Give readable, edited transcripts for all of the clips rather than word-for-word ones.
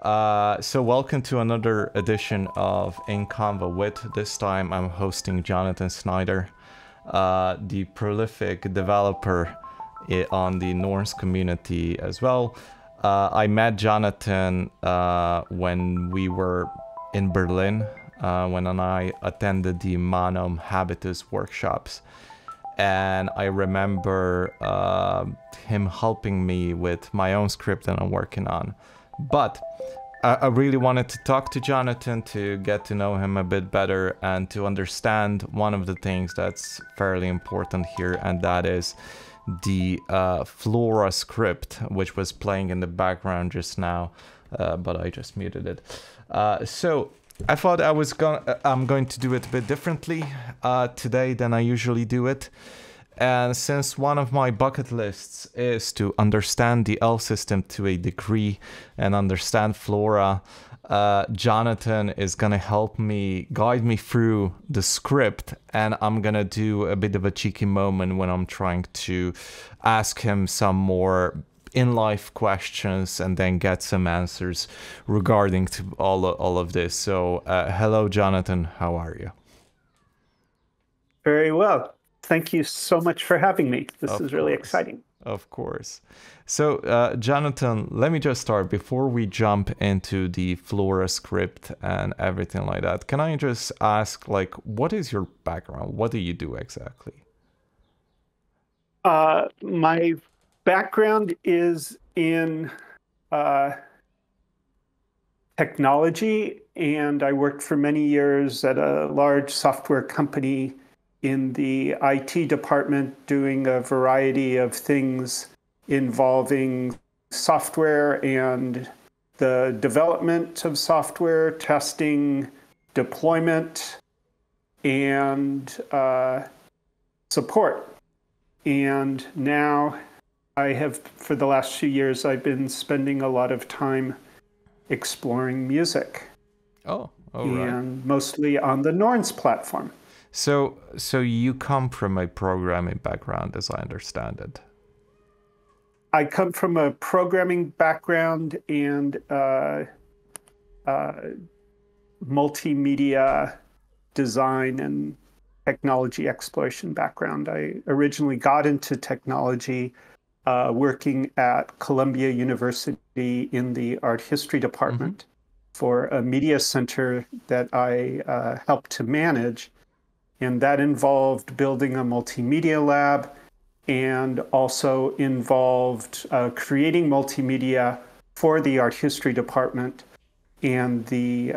So welcome to another edition of In Convo with. This time I'm hosting Jonathan Snyder, the prolific developer on the Norns community as well. I met Jonathan when we were in Berlin, when I attended the Manum Habitus workshops. And I remember him helping me with my own script that I'm working on. But I really wanted to talk to Jonathan to get to know him a bit better and to understand one of the things that's fairly important here, and that is the Flora script, which was playing in the background just now, but I just muted it. So I thought I'm going to do it a bit differently today than I usually do it. And since one of my bucket lists is to understand the L system to a degree and understand Flora, Jonathan is going to help me guide me through the script, and I'm going to do a bit of a cheeky moment when I'm trying to ask him some more in-life questions and then get some answers regarding to all of this. So hello, Jonathan. How are you? Very well. Thank you so much for having me. This Of is really course. exciting. Of course. So, Jonathan, let me just start before we jump into the Flora script and everything like that. Can I just ask, like, what is your background? What do you do exactly? My background is in uh, technology, and I worked for many years at a large software company in the IT department doing a variety of things involving software and the development of software, testing, deployment, and support. And now for the last few years, I've been spending a lot of time exploring music. Oh, all right. And mostly on the Norns platform. So you come from a programming background, as I understand it. I come from a programming background and uh, multimedia design and technology exploration background. I originally got into technology working at Columbia University in the art history department for a media center that I helped to manage. And that involved building a multimedia lab and also involved creating multimedia for the art history department. And the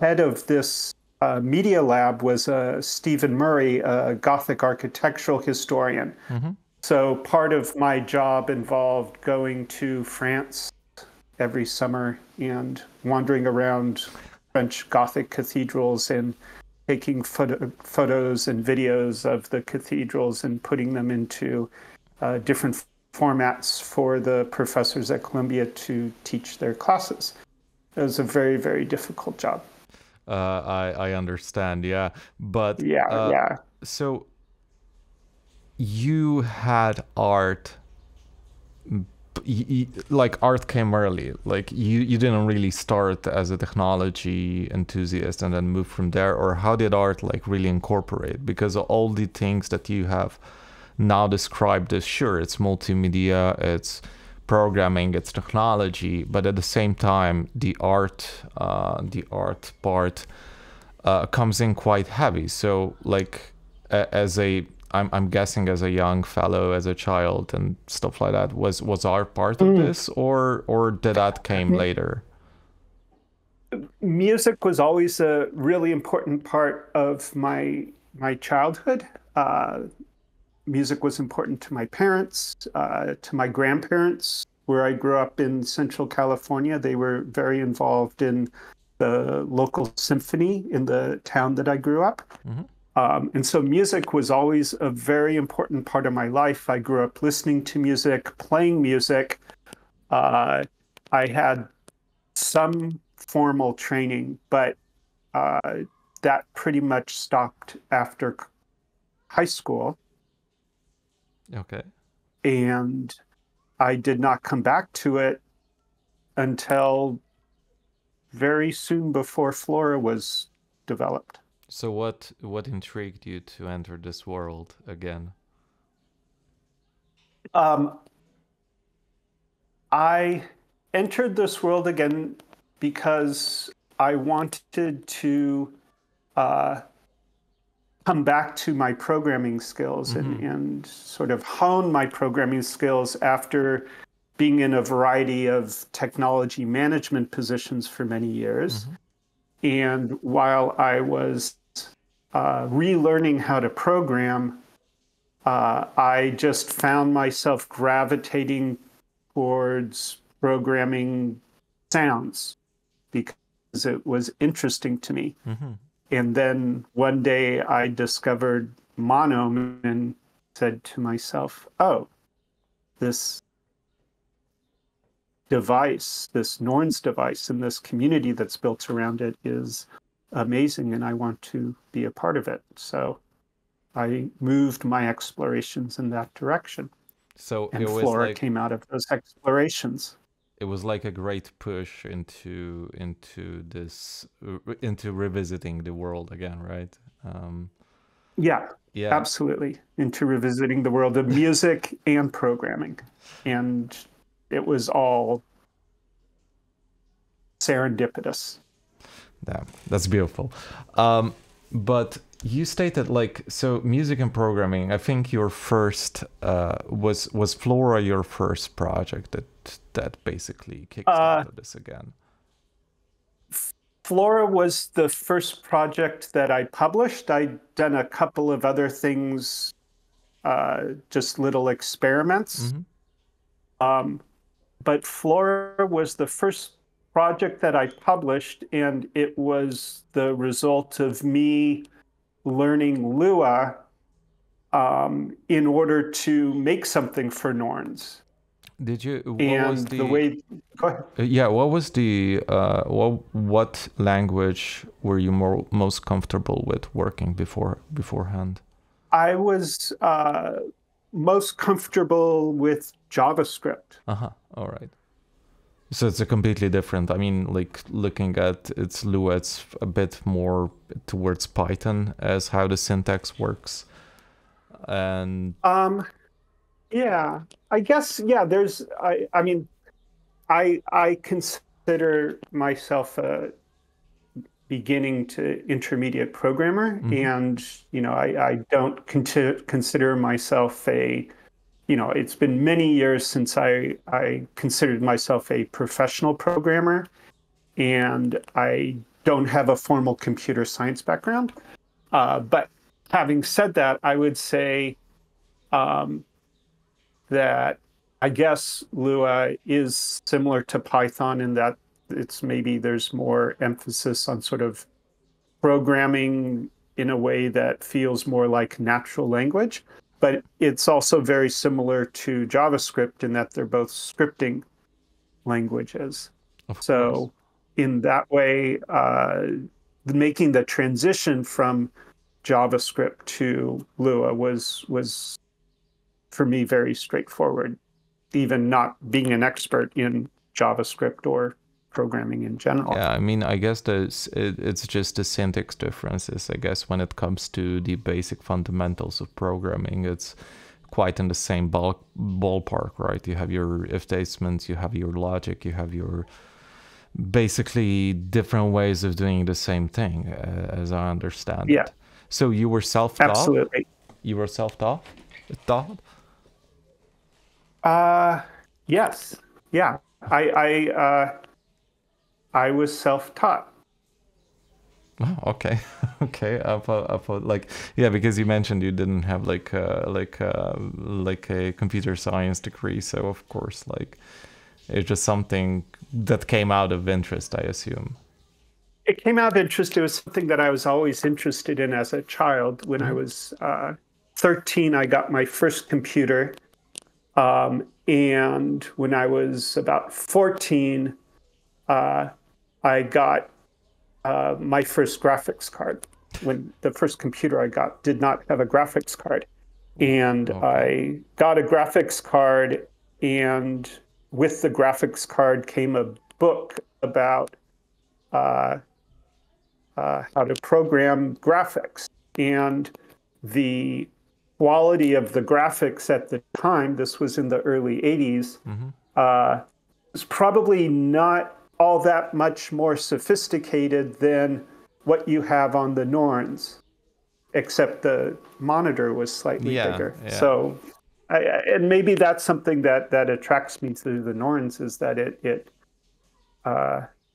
head of this media lab was Stephen Murray, a Gothic architectural historian. So part of my job involved going to France every summer and wandering around French Gothic cathedrals and taking photos and videos of the cathedrals and putting them into different formats for the professors at Columbia to teach their classes. It was a very, very difficult job. I understand, yeah. But Yeah. so you had art, like art came early. Like you didn't really start as a technology enthusiast and then move from there, or how did art like really incorporate? Because all the things that you have now described as, sure, it's multimedia, it's programming, it's technology, but at the same time the art part comes in quite heavy. So like as a I'm guessing as a young fellow, as a child and stuff like that, was art part of this, or did that came later? Music was always a really important part of my childhood. Music was important to my parents, to my grandparents, where I grew up in Central California. They were very involved in the local symphony in the town that I grew up. And so music was always a very important part of my life. I grew up listening to music, playing music. Uh, I had some formal training, but that pretty much stopped after high school. Okay. And I did not come back to it until very soon before Flora was developed. So what intrigued you to enter this world again? Um, I entered this world again because I wanted to uh, come back to my programming skills and sort of hone my programming skills after being in a variety of technology management positions for many years. And while I was relearning how to program, I just found myself gravitating towards programming sounds because it was interesting to me. And then one day I discovered monome and said to myself, oh, this device, this norns device, and this community that's built around it is amazing, and I want to be a part of it. So I moved my explorations in that direction. So And it was flora like came out of those explorations. it was like a great push into revisiting the world again, right? Yeah, Yeah. absolutely. Into revisiting the world of music and programming. And it was all serendipitous. Yeah, that's beautiful. But you stated like so music and programming. I think your first was Flora your first project that basically kickstarted this again. Flora was the first project that I published. I'd done a couple of other things, just little experiments. But Flora was the first project that I published, and it was the result of me learning Lua in order to make something for Norns. Did you? What And was the way? Go ahead. Yeah, what was the what language were you most comfortable with working beforehand? I was most comfortable with JavaScript. All right. So it's a completely different. I mean, like looking at its Lua, it's a bit more towards Python as how the syntax works. And yeah, I guess there's I mean I consider myself a beginning to intermediate programmer, and I don't consider myself a it's been many years since I considered myself a professional programmer, and I don't have a formal computer science background. But having said that, I would say that I guess Lua is similar to Python in that there's more emphasis on sort of programming in a way that feels more like natural language. But it's also very similar to JavaScript in that they're both scripting languages. So in that way, making the transition from JavaScript to Lua was for me very straightforward, even not being an expert in JavaScript or programming in general. Yeah, I mean, I guess it's just the syntax differences. I guess when it comes to the basic fundamentals of programming, it's quite in the same ballpark, right? You have your if statements, you have your logic, you have your basically different ways of doing the same thing, as I understand it. So you were self-taught? Absolutely. You were self-taught? Yes. Yeah. I was self-taught. Oh, okay. Okay. I thought like, yeah, because you mentioned you didn't have like a computer science degree, so of course, like, it's just something that came out of interest, I assume. It came out of interest. It was something that I was always interested in as a child. When I was 13, I got my first computer. And when I was about 14, I got my first graphics card. When the first computer I got did not have a graphics card. And I got a graphics card, and with the graphics card came a book about uh, how to program graphics. And the quality of the graphics at the time, this was in the early 80s, was probably not all that much more sophisticated than what you have on the norns, except the monitor was slightly bigger. So, and maybe that's something that attracts me to the norns, is that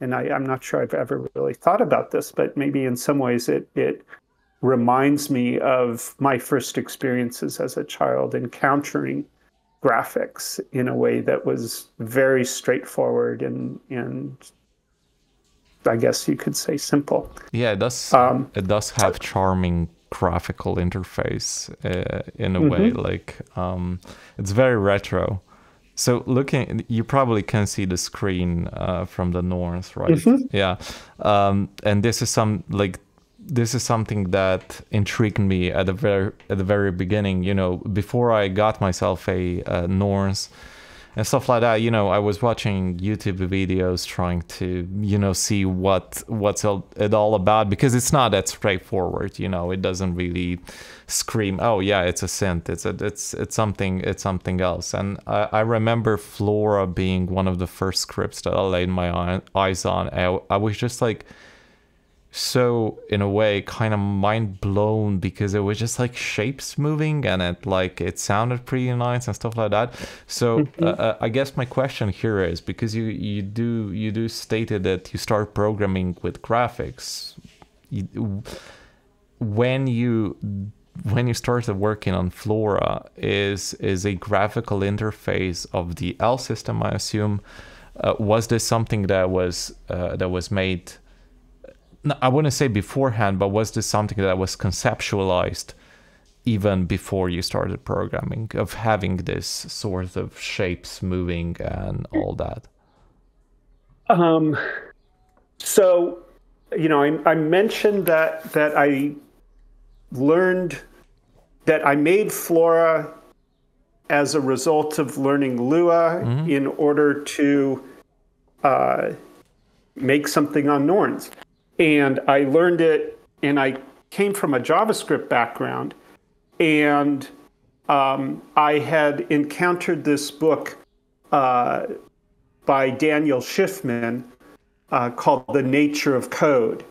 and I'm not sure I've ever really thought about this, but maybe in some ways it reminds me of my first experiences as a child encountering graphics in a way that was very straightforward and I guess you could say simple. Yeah, it does have charming graphical interface in a way. Like it's very retro. So you probably can see the screen from the north, right? Yeah, and this is something that intrigued me at the very beginning. You know, before I got myself a norns and stuff like that. You know, I was watching YouTube videos trying to, you know, see what's it all about, because it's not that straightforward. You know, it doesn't really scream, oh yeah, it's a synth. It's something else. And I remember Flora being one of the first scripts that I laid my eyes on. I was just like, so in a way kind of mind blown, because it was just like shapes moving and it sounded pretty nice and stuff like that. So I guess my question here is, because you do stated that you start programming with graphics, when you started working on Flora, is a graphical interface of the L system, I assume. Was this something that was made, I wouldn't say beforehand, but was this something that was conceptualized even before you started programming, of having this sort of shapes moving and all that? So, you know, I mentioned that I learned that I made Flora as a result of learning Lua in order to make something on norns. And I learned it, and I came from a JavaScript background, and I had encountered this book by Daniel Schiffman called The Nature of Code.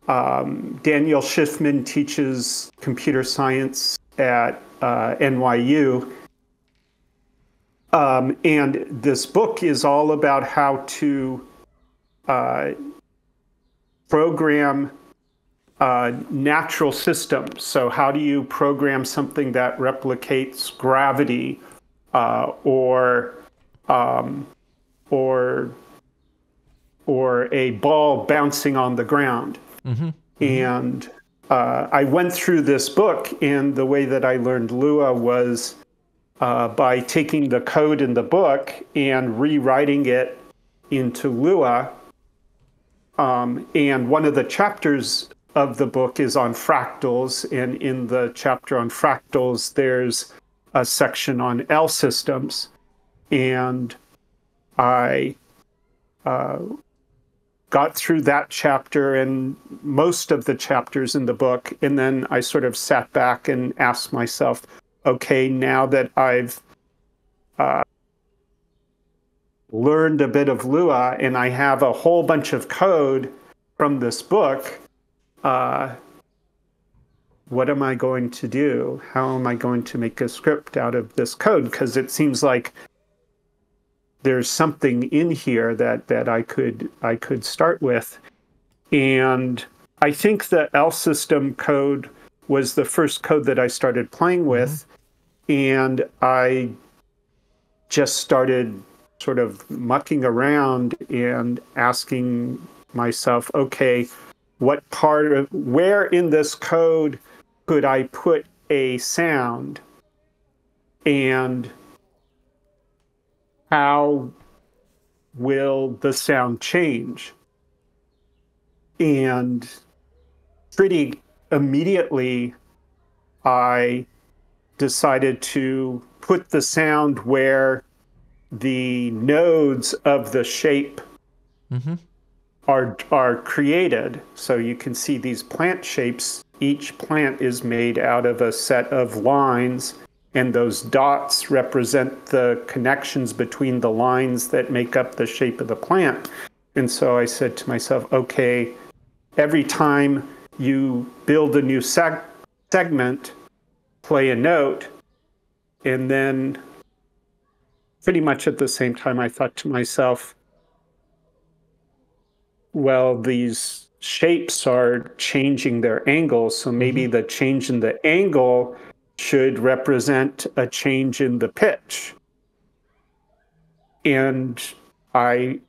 Daniel Schiffman teaches computer science at NYU. And this book is all about how to program natural systems. So how do you program something that replicates gravity or a ball bouncing on the ground? And I went through this book, and the way that I learned Lua was by taking the code in the book and rewriting it into Lua. And one of the chapters of the book is on fractals. And in the chapter on fractals, there's a section on L systems. And I got through that chapter and most of the chapters in the book. And then I sort of sat back and asked myself, okay, now that I've learned a bit of Lua and I have a whole bunch of code from this book, what am I going to do? How am I going to make a script out of this code? Because it seems like there's something in here that I could start with. And I think the L system code was the first code that I started playing with. And I just started sort of mucking around and asking myself, okay, where in this code could I put a sound, and how will the sound change? And pretty immediately, I decided to put the sound where the nodes of the shape are created. So you can see these plant shapes. Each plant is made out of a set of lines, and those dots represent the connections between the lines that make up the shape of the plant. And so I said to myself, okay, every time you build a new segment, play a note, and then pretty much at the same time, I thought to myself, well, these shapes are changing their angles, so maybe the change in the angle should represent a change in the pitch. And I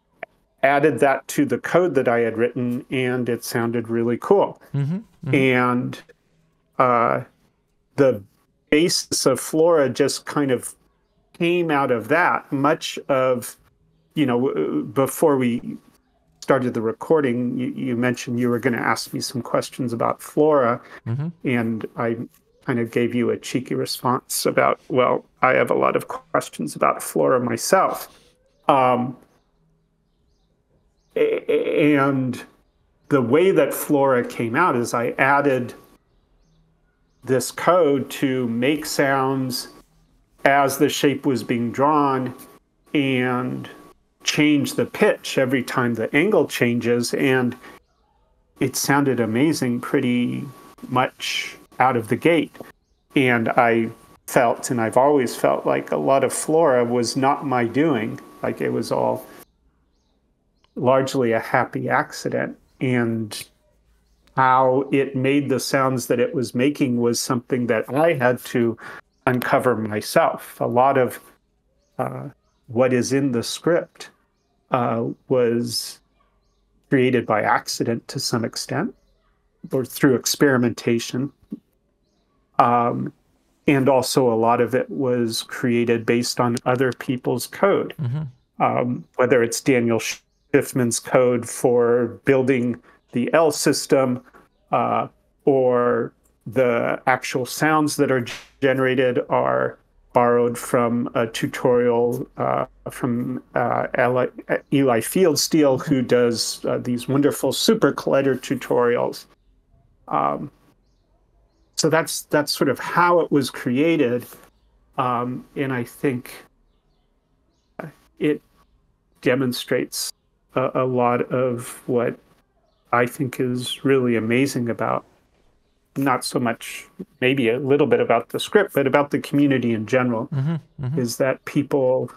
added that to the code that I had written, and it sounded really cool. And the basis of Flora just kind of came out of that. Much of, before we started the recording, you mentioned you were going to ask me some questions about Flora, and I kind of gave you a cheeky response about, well, I have a lot of questions about Flora myself. And the way that Flora came out is I added this code to make sounds as the shape was being drawn and change the pitch every time the angle changes. And it sounded amazing pretty much out of the gate. And I felt, and I've always felt, like a lot of Flora was not my doing. Like it was all largely a happy accident. And how it made the sounds that it was making was something that I had to uncover myself. A lot of what is in the script was created by accident to some extent, or through experimentation. And also a lot of it was created based on other people's code, whether it's Daniel Schiffman's code for building the L system, or the actual sounds that are generated are borrowed from a tutorial from Eli Fieldsteel, who does these wonderful super collider tutorials. So that's sort of how it was created, and I think it demonstrates a lot of what I think is really amazing about, not so much, maybe a little bit about the script, but about the community in general, is that people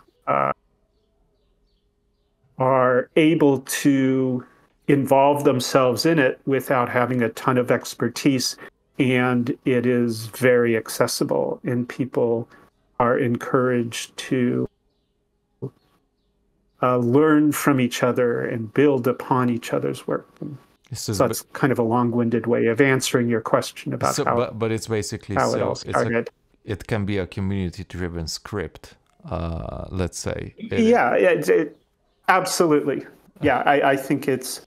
are able to involve themselves in it without having a ton of expertise, and it is very accessible, and people are encouraged to learn from each other and build upon each other's work. So that's kind of a long-winded way of answering your question about but it's basically how it all started. It can be a community-driven script, let's say. Absolutely. Yeah, I think it's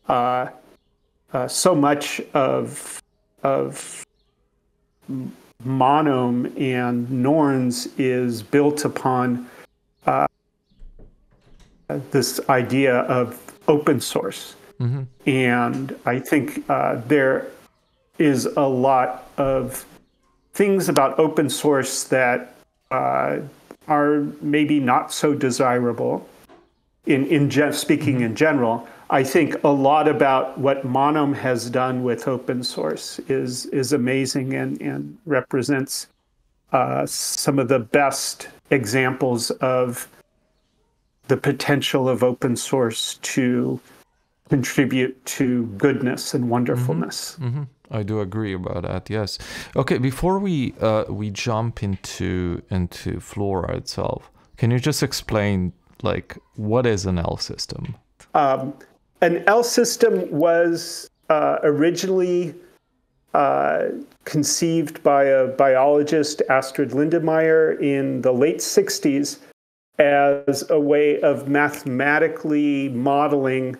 so much of Monome and Norns is built upon this idea of open source. And I think there is a lot of things about open source that are maybe not so desirable. Speaking in general, I think a lot about what Monome has done with open source is amazing and represents some of the best examples of the potential of open source to contribute to goodness and wonderfulness. I do agree about that. Yes. Okay. Before we jump into Flora itself, can you just explain, like, what is an L system? An L system was originally conceived by a biologist, Astrid Lindenmayer, in the late 60s as a way of mathematically modeling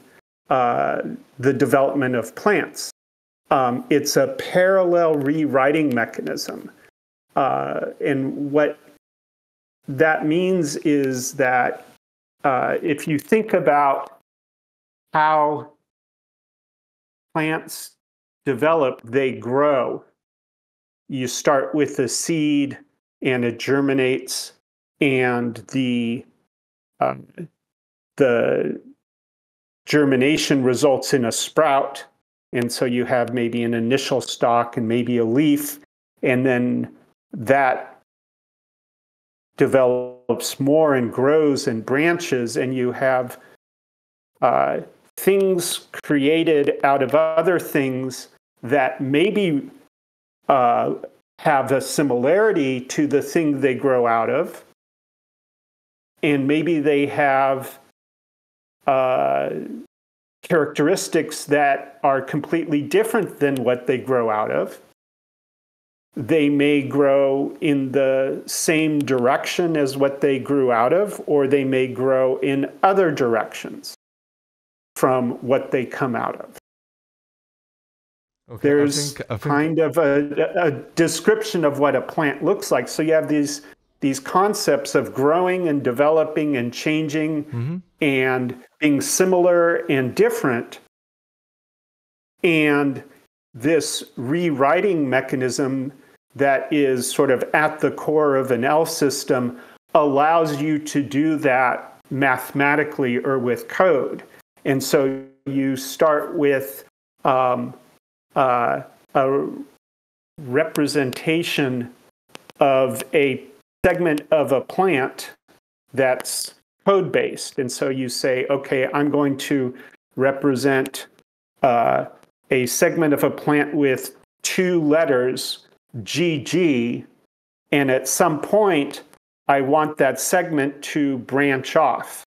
the development of plants. It's a parallel rewriting mechanism. And what that means is that if you think about how plants develop, they grow. You start with a seed and it germinates, and the germination results in a sprout. And so you have maybe an initial stalk and maybe a leaf, and then that develops more and grows and branches, and you have things created out of other things that maybe have a similarity to the thing they grow out of, and maybe they have characteristics that are completely different than what they grow out of. They may grow in the same direction as what they grew out of, or they may grow in other directions from what they come out of. Okay, There's I think kind of a description of what a plant looks like. So you have these concepts of growing and developing and changing and being similar and different. And this rewriting mechanism that is sort of at the core of an L system allows you to do that mathematically or with code. And so you start with a representation of a segment of a plant that's code-based. And so you say, okay, I'm going to represent a segment of a plant with 2 letters, GG, and at some point, I want that segment to branch off.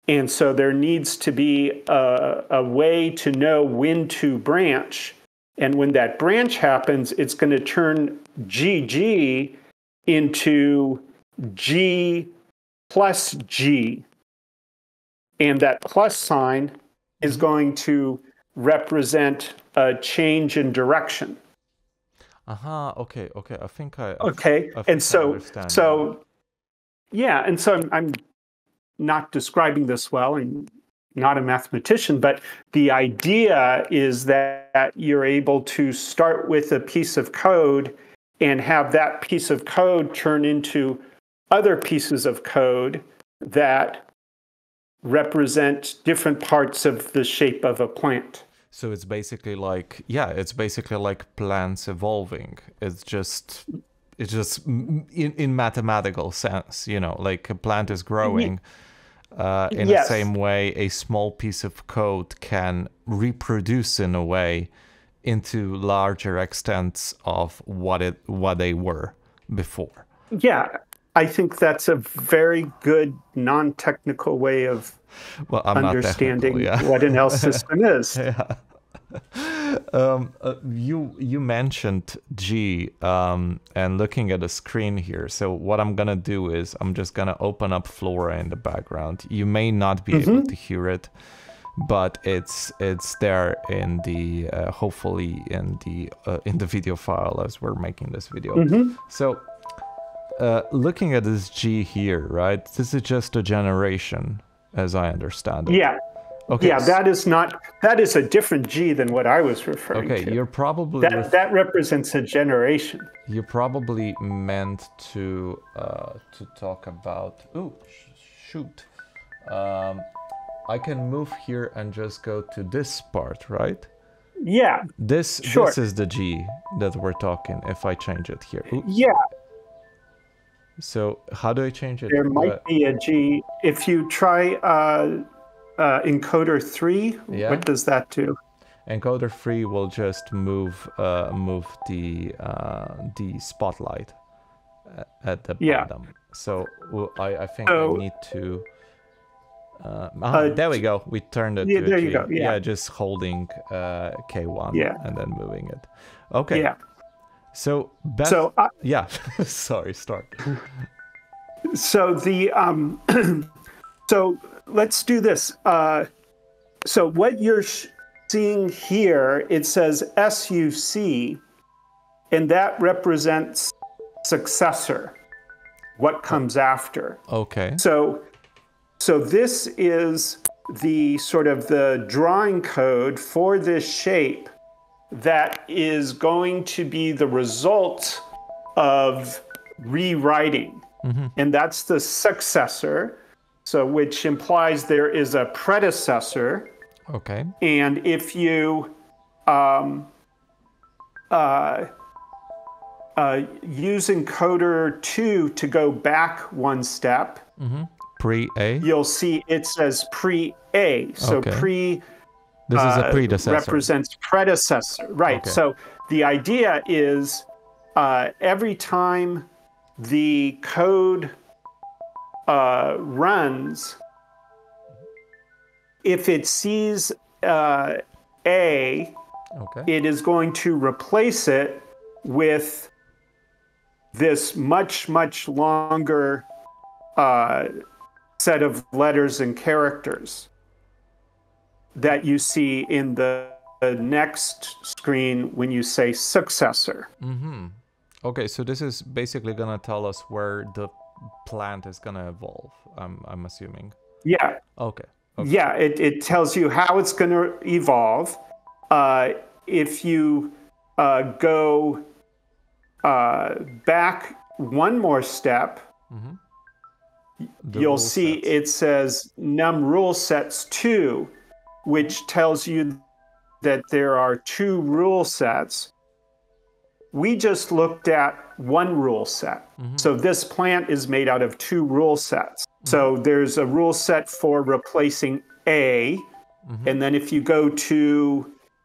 And so there needs to be a way to know when to branch. And when that branch happens, it's going to turn GG into G plus G. And that plus sign is going to represent a change in direction. Okay. I think I And so understand. yeah, and so I'm not describing this well. I'm not a mathematician, but the idea is that you're able to start with a piece of code and have that piece of code turn into other pieces of code that represent different parts of the shape of a plant. So it's basically like, plants evolving. It's just in mathematical sense, like a plant is growing. In the same way, a small piece of code can reproduce in a way into larger extents of what they were before. Yeah, I think that's a very good non-technical way of understanding what an L system is. Yeah. You mentioned G and looking at the screen here. So what I'm gonna do is I'm just gonna open up Flora in the background. You may not be able to hear it, but it's there in the hopefully in the video file as we're making this video. So looking at this G here, right? This is just a generation, as I understand it. Yeah. Okay. Yeah, that is a different G than what I was referring to. Okay, you're probably that represents a generation. You probably meant to talk about. Oh, shoot! I can move here and just go to this part, right? Yeah. This is the G that we're talking. If I change it here. Oops. Yeah. So how do I change it? There might be a G if you try. Encoder 3, what does that do? Encoder 3 will just move the spotlight at the bottom. So I think I need to. There we go. We turned it. There you go. Yeah, just holding K1 and then moving it. Okay. Yeah. So sorry. Start. So the so. Let's do this. So what you're seeing here, it says SUC, and that represents successor, what comes after. Okay. So this is the sort of the drawing code for this shape that is going to be the result of rewriting. And that's the successor, so which implies there is a predecessor. Okay. And if you use encoder 2 to go back one step, Pre-A? you'll see it says pre-A. So Okay. pre This is a predecessor. represents predecessor. Right. Okay. So the idea is every time the code runs, if it sees A, Okay. it is going to replace it with this much, much longer set of letters and characters that you see in the next screen when you say successor. Okay, so this is basically gonna tell us where the plant is gonna evolve, I'm assuming. Yeah. Okay. Yeah, it tells you how it's going to evolve. If you go back one more step, you'll see it says num rule sets 2, which tells you that there are 2 rule sets. We just looked at one rule set. So this plant is made out of 2 rule sets. So there's a rule set for replacing A, and then if you go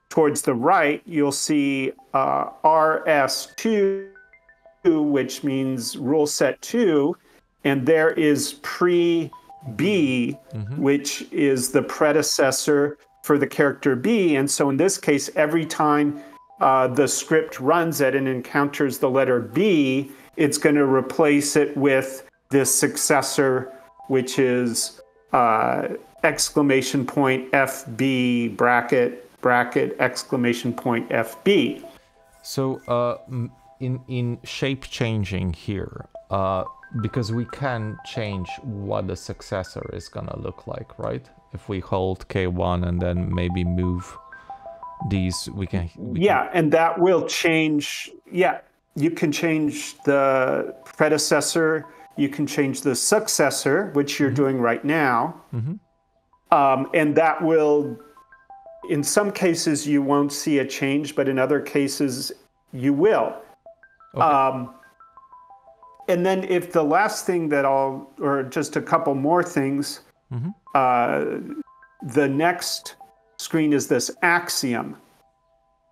towards the right, you'll see RS2, which means rule set 2, and there is pre-B, which is the predecessor for the character B. And so in this case, every time the script runs it and encounters the letter B, it's going to replace it with this successor, which is exclamation point FB bracket exclamation point FB. So in shape changing here, because we can change what the successor is gonna look like, right? If we hold K1 and then maybe move these, we can and that will change. Yeah, you can change the predecessor, you can change the successor, which you're doing right now, and that will, in some cases you won't see a change, but in other cases you will. Okay. And then if the last thing that or just a couple more things, the next screen is this axiom.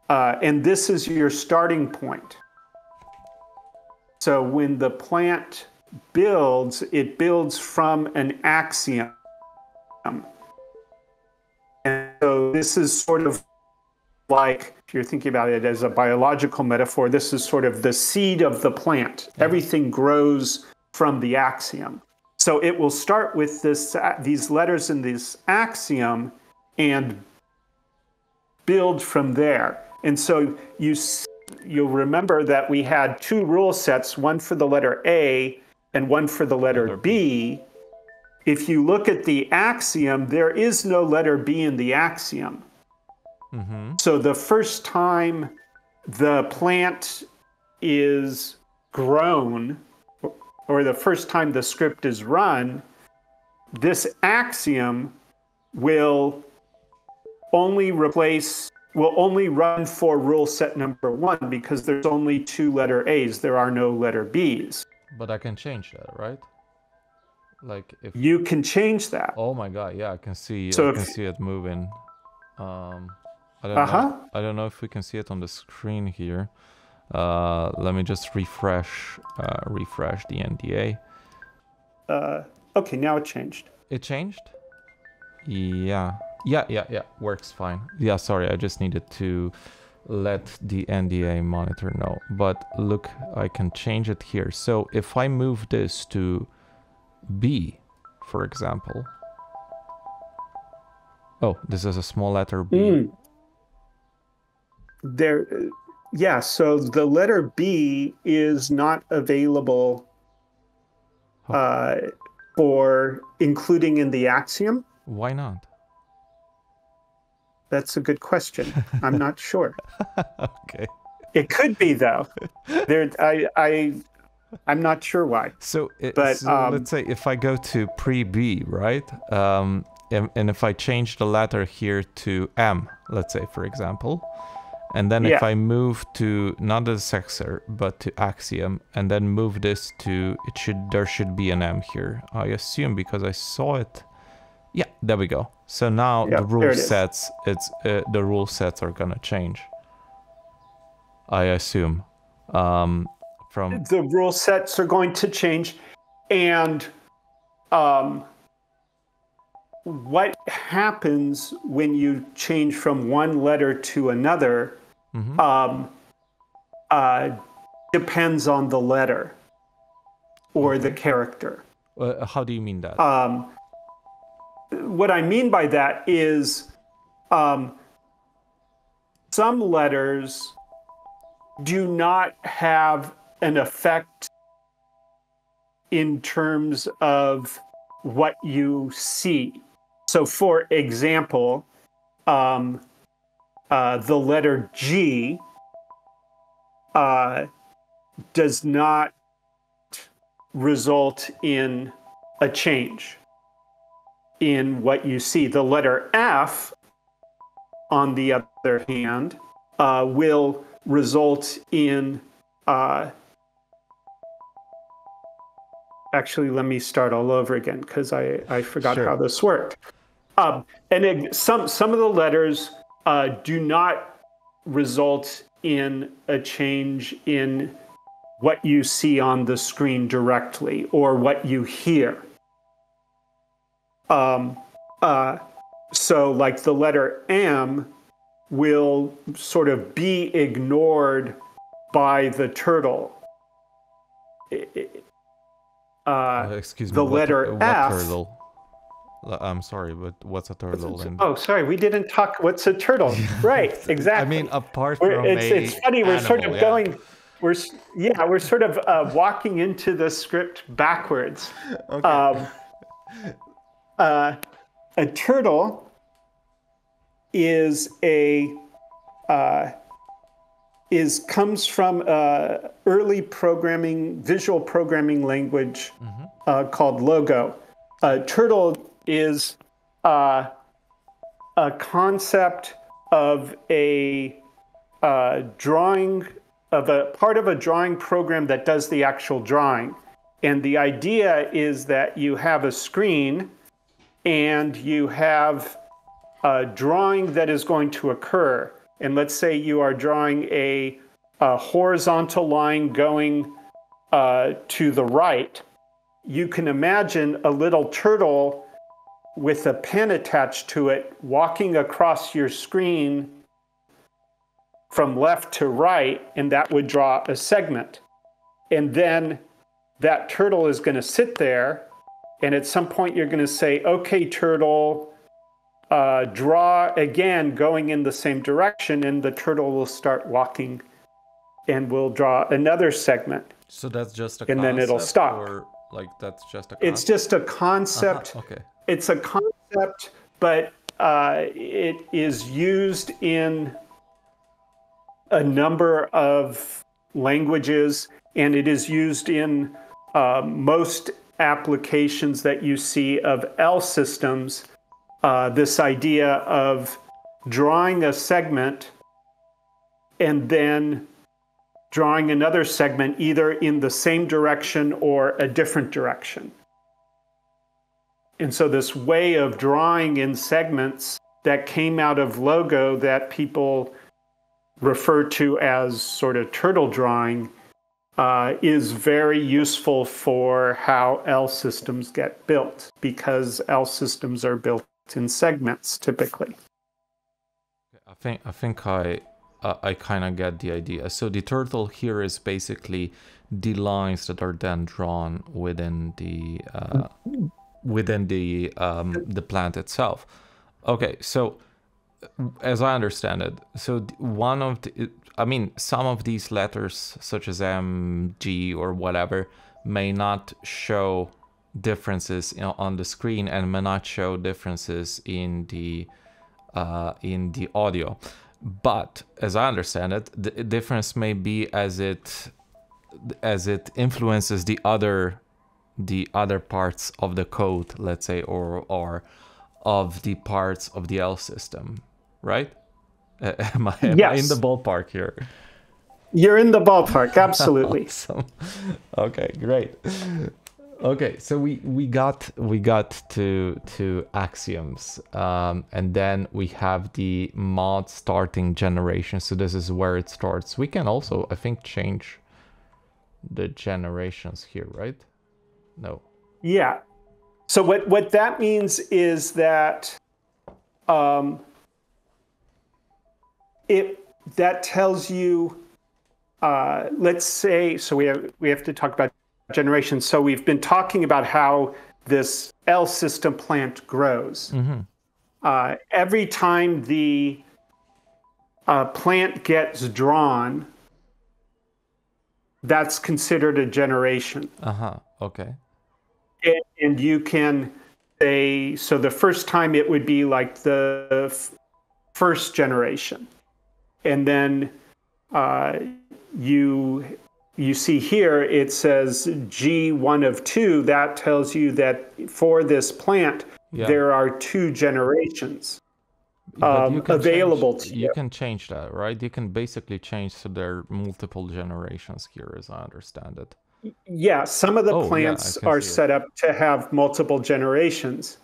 And this is your starting point. So when the plant builds, it builds from an axiom. And so this is sort of like, if you're thinking about it as a biological metaphor, this is sort of the seed of the plant. Everything grows from the axiom. So it will start with these letters in this axiom and build from there. And so you'll remember that we had 2 rule sets, one for the letter A and one for the letter B. If you look at the axiom, there is no letter B in the axiom. So the first time the plant is grown, or the first time the script is run, this axiom will only run for rule set number 1 because there's only 2 letter A's. There are no letter B's. But I can change that, right? Like if you can change that. Oh my god, yeah, I can see. So I can see it moving. I don't know if we can see it on the screen here. Let me just refresh the NDA. Okay, now it changed. It changed? Yeah. Works fine. Yeah, sorry, I just needed to let the NDA monitor know. But look, I can change it here. So if I move this to B, for example. Oh, this is a small letter B. So the letter B is not available for including in the axiom. Why not? That's a good question. I'm not sure. Okay. It could be though. There, I'm not sure why. So, But so let's say if I go to pre-B, right? And if I change the letter here to M, let's say, for example, and then if yeah, I move to not the sexer, but to axiom, and then move this to, there should be an M here, I assume, because I saw it. Yeah, there we go. So now yeah, the there rule it is. sets, the rule sets are gonna change, I assume. From The rule sets are going to change, and what happens when you change from one letter to another depends on the letter or the character. how do you mean that? What I mean by that is some letters do not have an effect in terms of what you see. So, for example, the letter G does not result in a change in what you see. The letter F, on the other hand, will result in actually, let me start all over again because I forgot how this worked. Some of the letters do not result in a change in what you see on the screen directly or what you hear. So like the letter M will sort of be ignored by the turtle. Excuse me. The letter what F. Turtle? I'm sorry, but what's a turtle? Oh, sorry, we didn't talk. What's a turtle? Right, exactly. I mean, apart from it's funny. We're animal, sort of going. We're sort of walking into the script backwards. Okay. A turtle is comes from early visual programming language called Logo. Turtle is a concept of a drawing of a part of a drawing program that does the actual drawing. And the idea is that you have a screen and you have a drawing that is going to occur. And let's say you are drawing a horizontal line going to the right. You can imagine a little turtle with a pen attached to it walking across your screen from left to right, and that would draw a segment. And then that turtle is going to sit there, and at some point you're going to say, okay, turtle, draw again going in the same direction, and the turtle will start walking and will draw another segment. So that's just a and concept, then it'll stop. Or like that's just a concept? It's just a concept. Okay. It's a concept, but it is used in a number of languages, and it is used in most applications that you see of L systems. This idea of drawing a segment and then drawing another segment either in the same direction or a different direction. And so this way of drawing in segments that came out of Logo that people refer to as sort of turtle drawing is very useful for how L systems get built, because L systems are built in segments typically. I think I kind of get the idea. So the turtle here is basically the lines that are then drawn within the plant itself. Okay, so as I understand it, so some of these letters, such as M, G, or whatever, may not show differences on the screen and may not show differences in the in the audio. But as I understand it, the difference may be as it influences the other parts of the code, let's say, or of the parts of the L system, right? Am I in the ballpark here? You're in the ballpark, absolutely. Awesome. Okay, great. Okay, so we got to axioms, and then we have the mod starting generation. So this is where it starts. We can also, I think, change the generations here, right? No. Yeah. So what that means is that that tells you, let's say, so we have to talk about generation. So we've been talking about how this L system plant grows. Every time the plant gets drawn, that's considered a generation. Okay. And you can say, so the first time it would be like the first generation. And then you see here, it says G1 of 2. That tells you that for this plant, there are 2 generations available to you. You can change that, right? You can basically change so there are multiple generations here, as I understand it. Yeah, some of the plants are set up to have multiple generations.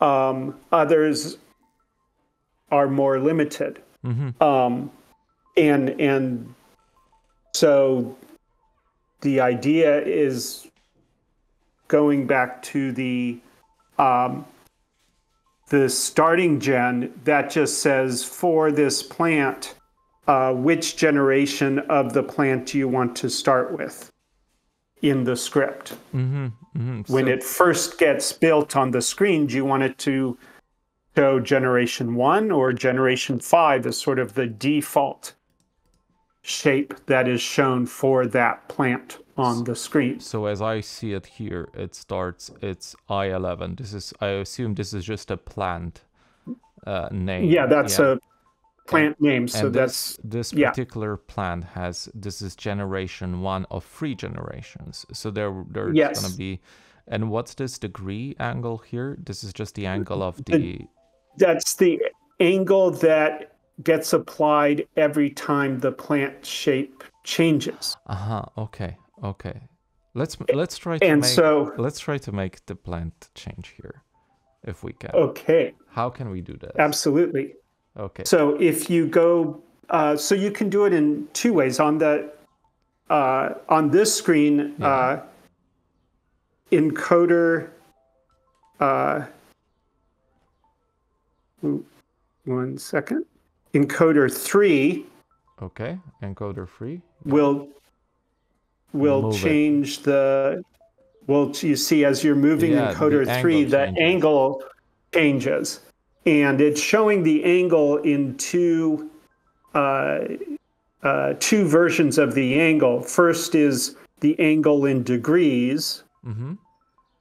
Others are more limited. And so the idea is going back to the starting gen that just says for this plant, which generation of the plant do you want to start with in the script? When it first gets built on the screen, do you want it to show generation 1 or generation 5 as sort of the default shape that is shown for that plant on the screen? So as I see it here, it's I11. I assume this is just a plant name. Yeah, that's a plant name. So and this particular plant this is generation 1 of 3 generations. So there's going to be, and what's this degree angle here? This is just the angle of that's the angle that gets applied every time the plant shape changes. Okay. Let's try to make the plant change here, if we can. Okay. How can we do that? Absolutely. Okay. So if you go, so you can do it in 2 ways. On this screen, encoder. One second. Encoder 3. Okay, encoder 3 will change you see as you're moving encoder 3, the angle changes. And it's showing the angle in two versions of the angle. First is the angle in degrees.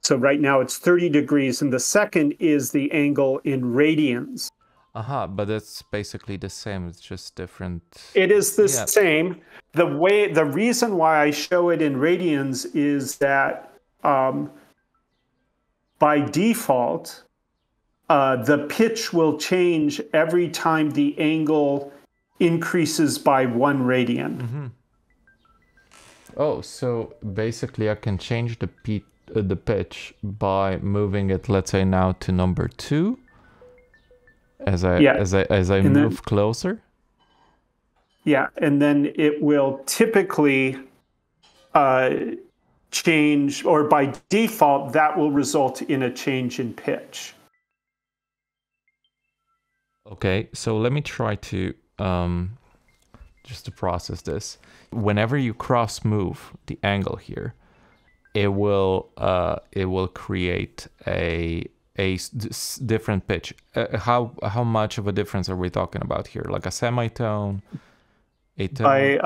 So right now it's 30 degrees, and the second is the angle in radians. But it's basically the same. It's just different. It is the same. The reason why I show it in radians is that by default, the pitch will change every time the angle increases by 1 radian. Oh, so basically I can change the pitch by moving it, let's say now to number 2. As I move closer? Yeah, and then it will typically change, or by default, that will result in a change in pitch. Okay, so let me try to, just to process this. Whenever you cross move the angle here, it will create a different pitch. How much of a difference are we talking about here? Like a semitone, a tone? By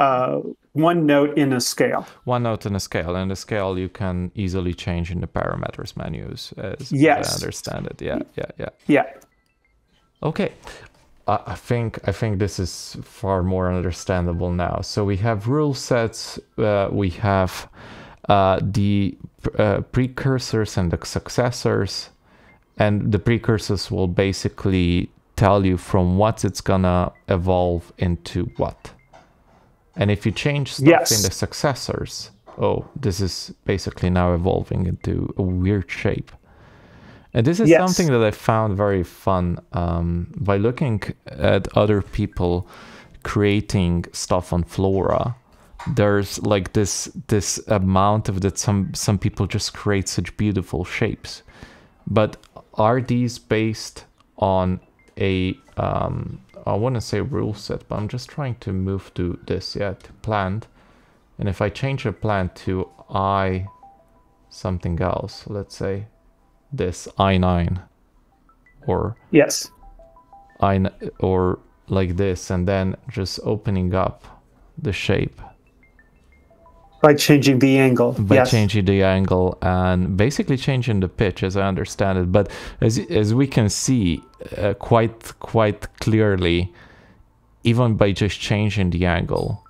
1 note in a scale. 1 note in a scale, and the scale you can easily change in the parameters menus, as I understand it. Yeah. Yeah. Okay. I think this is far more understandable now. So we have rule sets, we have the precursors and the successors, and the precursors will basically tell you from what it's gonna evolve into what. And if you change stuff in the successors, oh, this is basically now evolving into a weird shape. And this is something that I found very fun by looking at other people creating stuff on Flora. There's like this amount of that some people just create such beautiful shapes. But are these based on a I want to say rule set, but I'm just trying to move to this, to plant. And if I change a plant to I something else, let's say this I9 or I or like this, and then just opening up the shape by changing the angle, changing the angle and basically changing the pitch, as I understand it. But as we can see quite clearly, even by just changing the angle,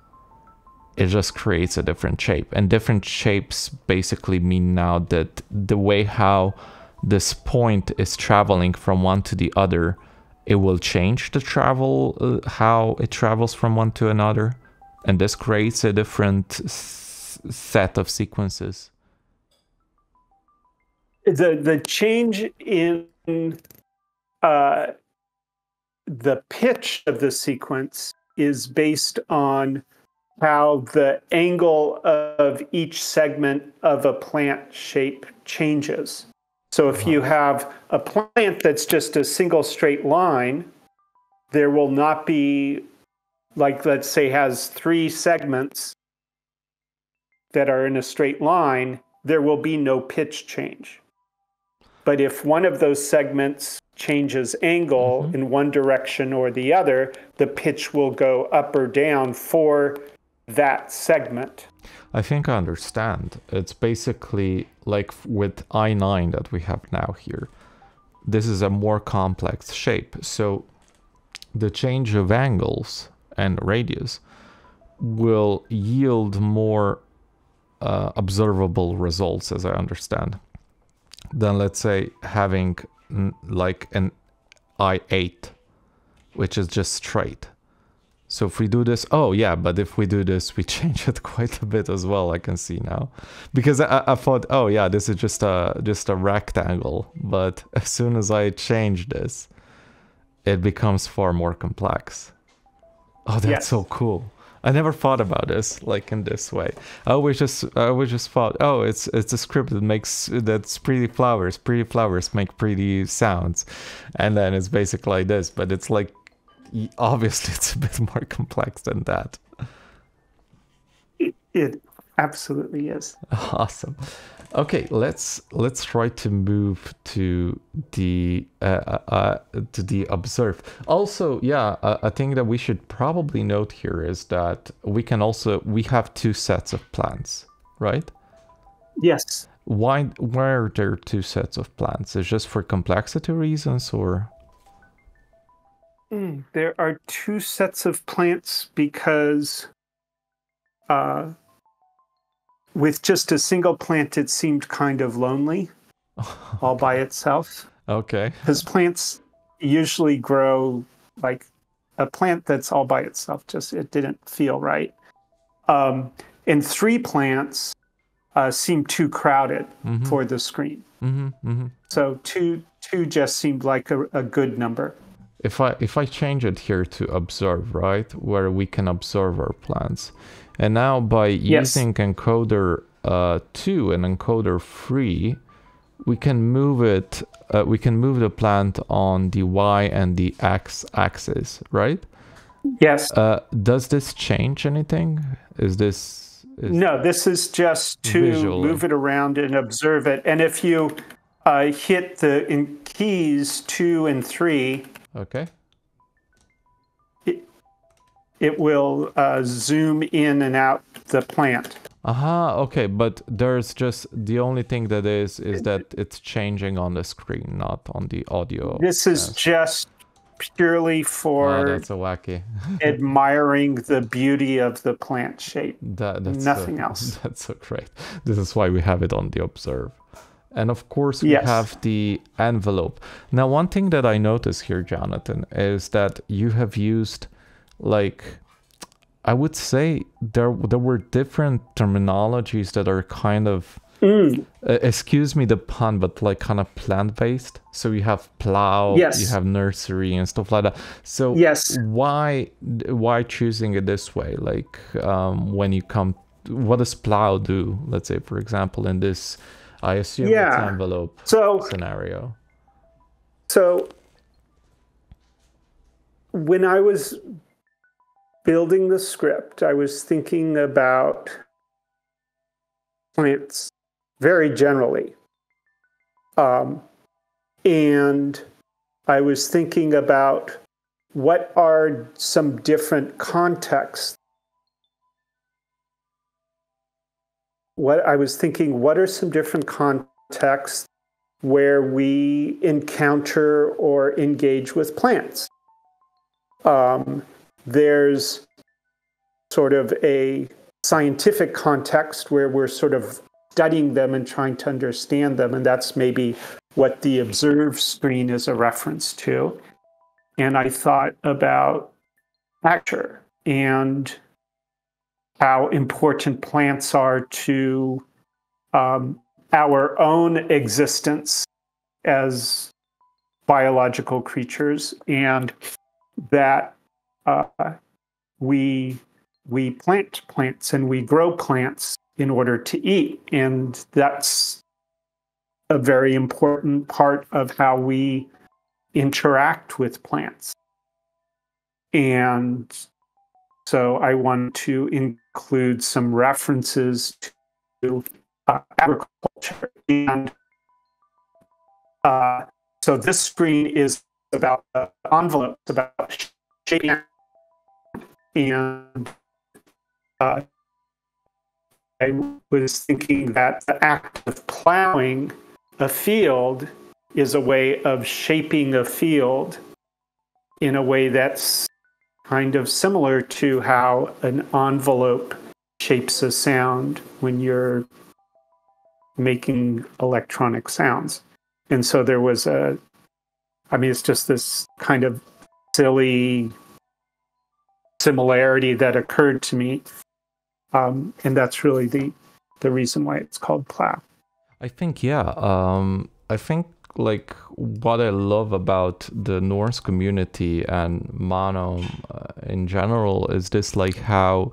it just creates a different shape. And different shapes basically mean now that the way how this point is traveling from one to the other, it will change the travel, how it travels from one to another. And this creates a different set of sequences. The change in the pitch of the sequence is based on how the angle of each segment of a plant shape changes. So if you have a plant that's just a single straight line, there will not be, like, let's say has 3 segments that are in a straight line, there will be no pitch change. But if one of those segments changes angle in one direction or the other, the pitch will go up or down for that segment. I think I understand. It's basically like with I9 that we have now here. This is a more complex shape. So the change of angles and radius will yield more observable results, as I understand, than, let's say, having like an I8, which is just straight. So if we do this, but if we do this, we change it quite a bit as well, I can see now. Because I thought, this is just a rectangle. But as soon as I change this, it becomes far more complex. Oh, that's so cool. I never thought about this like in this way. I always just thought, it's a script that's pretty flowers. Pretty flowers make pretty sounds. And then it's basically like this, but it's like, obviously it's a bit more complex than that. It absolutely is. Awesome. Okay, let's try to move to the observe. Also, I think that we should probably note here is that we have 2 sets of plants, right? Yes. Why are there 2 sets of plants? Is it just for complexity reasons, or? There are 2 sets of plants because with just a single plant, it seemed kind of lonely all by itself. Okay. Because plants usually grow, like a plant that's all by itself, it didn't feel right. And 3 plants seemed too crowded for the screen. So two just seemed like a good number. If I change it here to observe, right, where we can observe our plants, and now by using encoder 2 and encoder 3, we can move it. We can move the plant on the Y and the X axis, right? Yes. Does this change anything? No, this is just to visually move it around and observe it. And if you hit the keys 2 and 3. Okay. It will zoom in and out the plant. Okay, but there's just the only thing that is that it's changing on the screen, not on the audio. This is just purely Wow, for that's so wacky. admiring the beauty of the plant shape. That's Nothing else. that's so great. This is why we have it on the observe. And of course, we Yes. have the envelope. Now, one thing that I notice here, Jonathan, is that you have used, like, I would say there were different terminologies that are kind of, excuse me the pun, but like kind of plant-based. So you have plow, Yes. you have nursery and stuff like that. So Yes. why choosing it this way? Like when you come, what does plow do? Let's say, for example, in this, I assume it's envelope scenario. So when I was building the script, I was thinking about plants very generally. And I was thinking about what are some different contexts. What are some different contexts where we encounter or engage with plants? There's sort of a scientific context where we're sort of studying them and trying to understand them, and that's maybe what the observe screen is a reference to. And I thought about nature and how important plants are to our own existence as biological creatures, and that we plant plants and we grow plants in order to eat, and that's a very important part of how we interact with plants. And so I want to include some references to agriculture. And so this screen is about envelopes, about shaping. And I was thinking that the act of plowing a field is a way of shaping a field in a way that's kind of similar to how an envelope shapes a sound when you're making electronic sounds. And so there was it's just this kind of silly similarity that occurred to me. And that's really the reason why it's called plow. I think, I think like what I love about the Norse community and Mono in general is this, like how,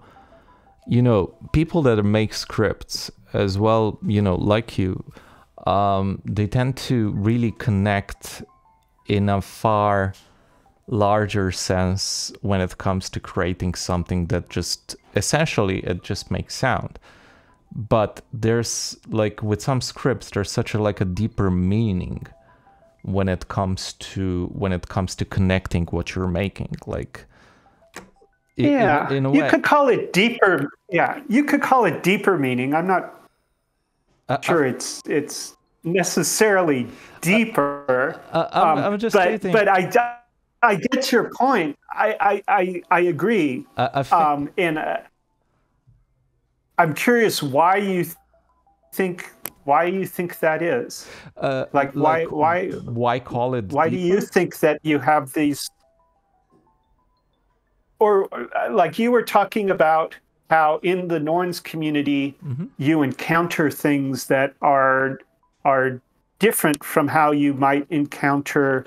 people that make scripts as well, like you, they tend to really connect in a far larger sense when it comes to creating something that just essentially it just makes sound. But there's like with some scripts there's such a deeper meaning when it comes to connecting what you're making, like in a way. You could call it deeper. Yeah, you could call it deeper meaning. I'm not sure it's necessarily deeper. I'm just stating. But I get your point. I agree. And I'm curious why you think that is. Why call it? Why do you think that you have these? Or like you were talking about how in the Norns community you encounter things that are different from how you might encounter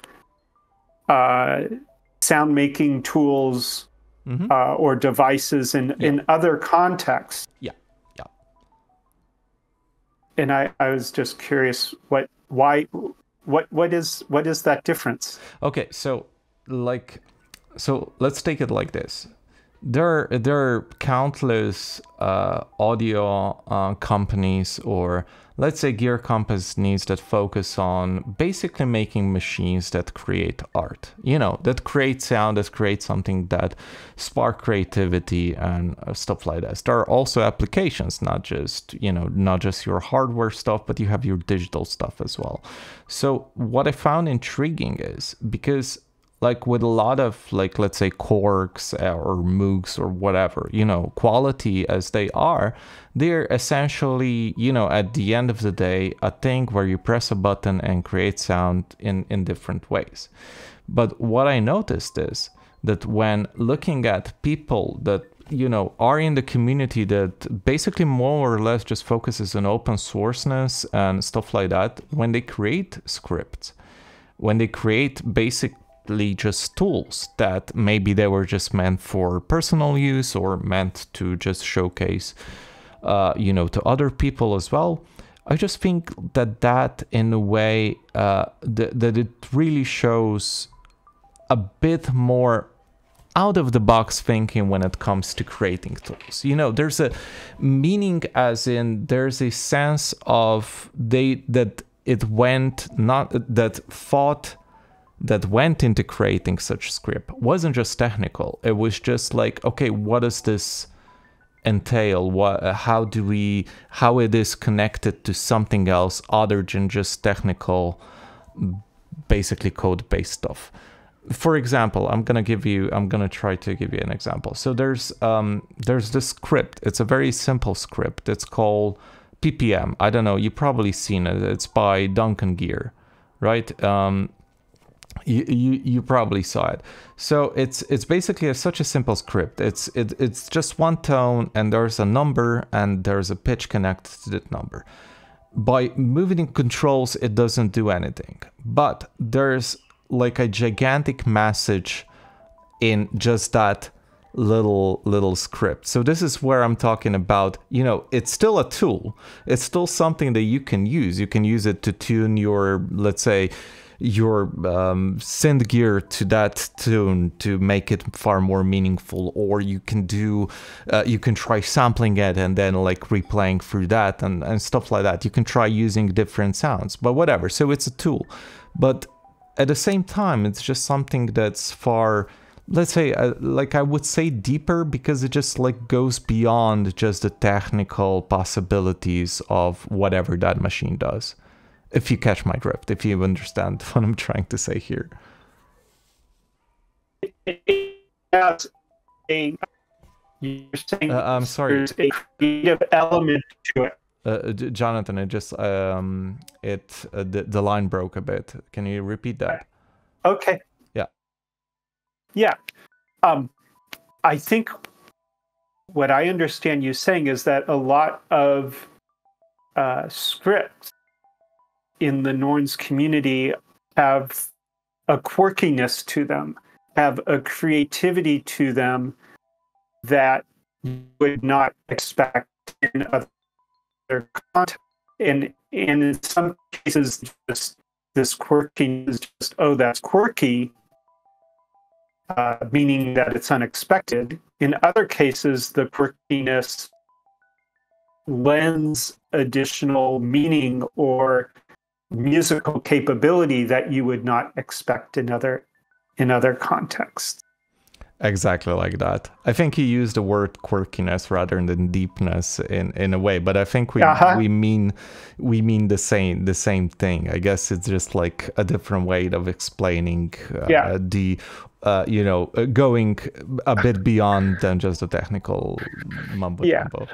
sound making tools or devices in other contexts. Yeah. And I was just curious what is that difference? Okay, so let's take it like this. There are countless audio companies, or let's say gear companies, that focus on basically making machines that create art, that create sound, that create something that spark creativity and stuff like that. There are also applications, not just your hardware stuff, but you have your digital stuff as well. So what I found intriguing is because like with a lot of, like, let's say Quarks or Moogs or whatever, you know, quality as they are, they're essentially, you know, at the end of the day, a thing where you press a button and create sound in different ways. But what I noticed is that when looking at people that, you know, are in the community that basically more or less just focuses on open sourceness and stuff like that, when they create scripts, when they create basically just tools that maybe they were just meant for personal use or meant to just showcase, you know, to other people as well, I just think that in a way, that it really shows a bit more out of the box thinking when it comes to creating tools. You know, there's a meaning, as in there's a sense of that thought that went into creating such script wasn't just technical. It was just like, okay, what does this entail? How it is connected to something else other than just technical, basically code-based stuff. For example, I'm gonna try to give you an example. So there's this script. It's a very simple script. It's called PPM. I don't know. You've probably seen it. It's by Duncan Gear, right? You probably saw it. So it's basically such a simple script. It's just one tone, and there's a number, and there's a pitch connected to that number. By moving in controls, it doesn't do anything. But there's like a gigantic message in just that little script. So this is where I'm talking about, you know, it's still a tool. It's still something that you can use. You can use it to tune your, let's say, your synth gear to that tune to make it far more meaningful, or you can do you can try sampling it and then like replaying through that and stuff like that. You can try using different sounds, but whatever. So it's a tool, but at the same time, it's just something that's far, let's say, like I would say deeper, because it just like goes beyond just the technical possibilities of whatever that machine does. If you catch my drift, if you understand what I'm trying to say here. You're saying I'm sorry. There's a creative element to it. Jonathan, it just the line broke a bit. Can you repeat that? Okay. Yeah. I think what I understand you saying is that a lot of scripts in the Norns community have a quirkiness to them, have a creativity to them that you would not expect in other content. And in some cases, just this quirkiness is just, oh, that's quirky, meaning that it's unexpected. In other cases, the quirkiness lends additional meaning or musical capability that you would not expect in other contexts. Exactly like that. I think he used the word quirkiness rather than deepness in a way, but I think we mean the same thing. I guess it's just like a different way of explaining the you know, going a bit beyond than just the technical mumbo jumbo.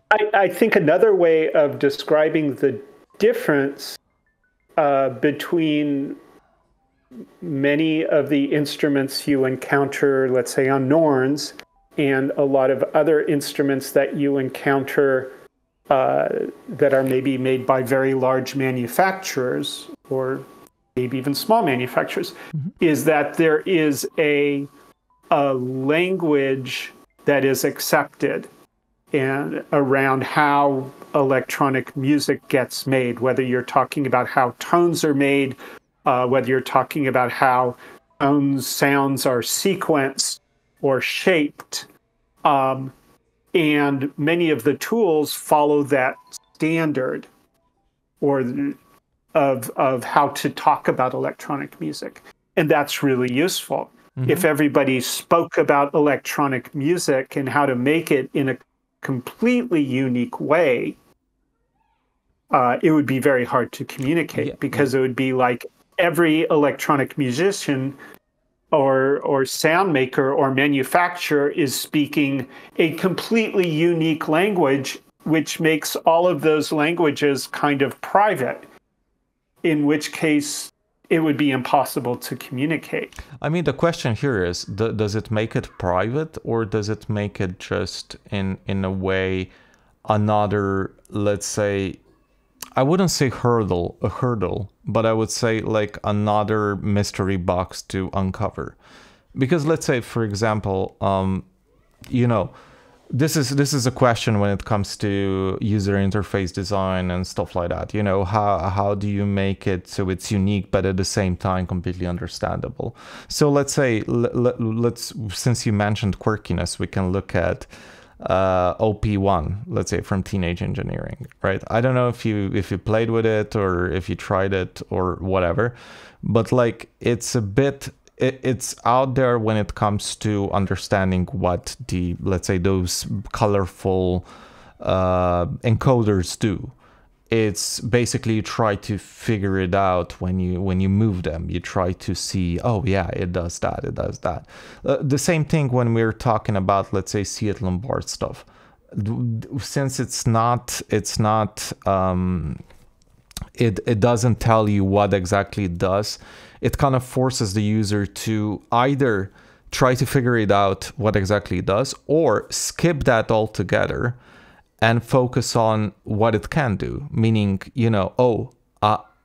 I think another way of describing the difference between many of the instruments you encounter, let's say on Norns, and a lot of other instruments that you encounter that are maybe made by very large manufacturers or maybe even small manufacturers, is that there is a language that is accepted and around how electronic music gets made, whether you're talking about how tones are made, whether you're talking about how sounds are sequenced or shaped. And many of the tools follow that standard or of how to talk about electronic music. And that's really useful. If everybody spoke about electronic music and how to make it in a completely unique way, it would be very hard to communicate, because it would be like every electronic musician or sound maker or manufacturer is speaking a completely unique language, which makes all of those languages kind of private, in which case it would be impossible to communicate. I mean, the question here is, does it make it private, or does it make it just in a way another, let's say, I wouldn't say a hurdle, but I would say like another mystery box to uncover? Because let's say, for example, you know, this is a question when it comes to user interface design and stuff like that. You know, how do you make it so it's unique but at the same time completely understandable? So let's say, let's, since you mentioned quirkiness, we can look at OP1, let's say, from Teenage Engineering, right? I don't know if you played with it or if you tried it or whatever, but like it's a bit, it's out there when it comes to understanding what the, let's say, those colorful encoders do. It's basically, you try to figure it out when you move them. You try to see, oh yeah, it does that, it does that. The same thing when we're talking about, let's say, Seat Lombard stuff. Since it doesn't tell you what exactly it does, it kind of forces the user to either try to figure it out what exactly it does, or skip that altogether and focus on what it can do. Meaning, you know, oh,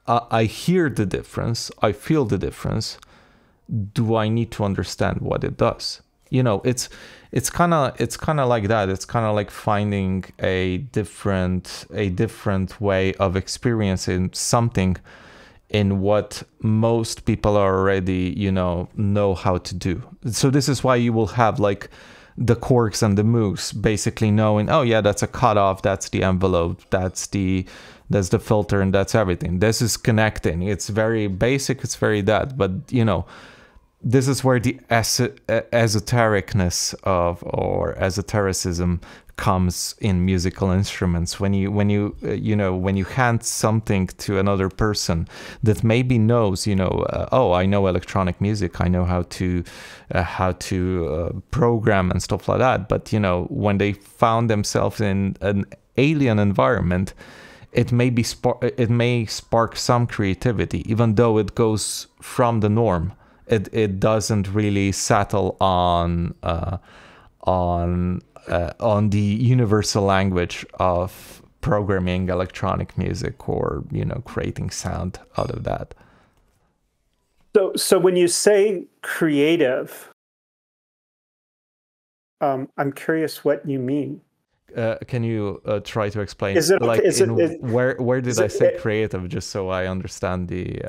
I hear the difference, I feel the difference. Do I need to understand what it does? You know, it's kind of like that. It's kind of like finding a different way of experiencing something in what most people already, you know how to do. So this is why you will have like the quarks and the mooks basically knowing, oh yeah, that's a cutoff, that's the envelope, that's the filter, and that's everything. This is connecting. It's very basic, it's very that, but you know, this is where the esotericness of, or esotericism, comes in musical instruments. When you hand something to another person that maybe knows, oh, I know electronic music, I know how to program and stuff like that, but when they found themselves in an alien environment, it may spark some creativity, even though it goes from the norm. It doesn't really settle on the universal language of programming electronic music, or creating sound out of that. So when you say creative, I'm curious what you mean. Can you try to explain? Is it like where did I say it, creative, just so I understand the?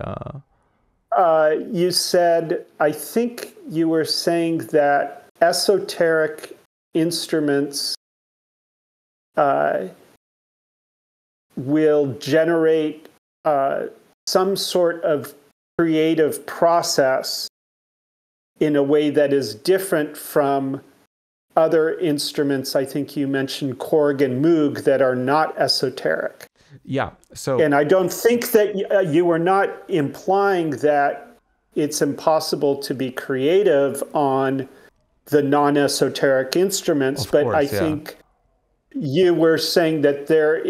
You said, I think you were saying that esoteric instruments will generate some sort of creative process in a way that is different from other instruments. I think you mentioned Korg and Moog that are not esoteric. Yeah. So, and I don't think that you were not implying that it's impossible to be creative on the non-esoteric instruments, but I think you were saying that there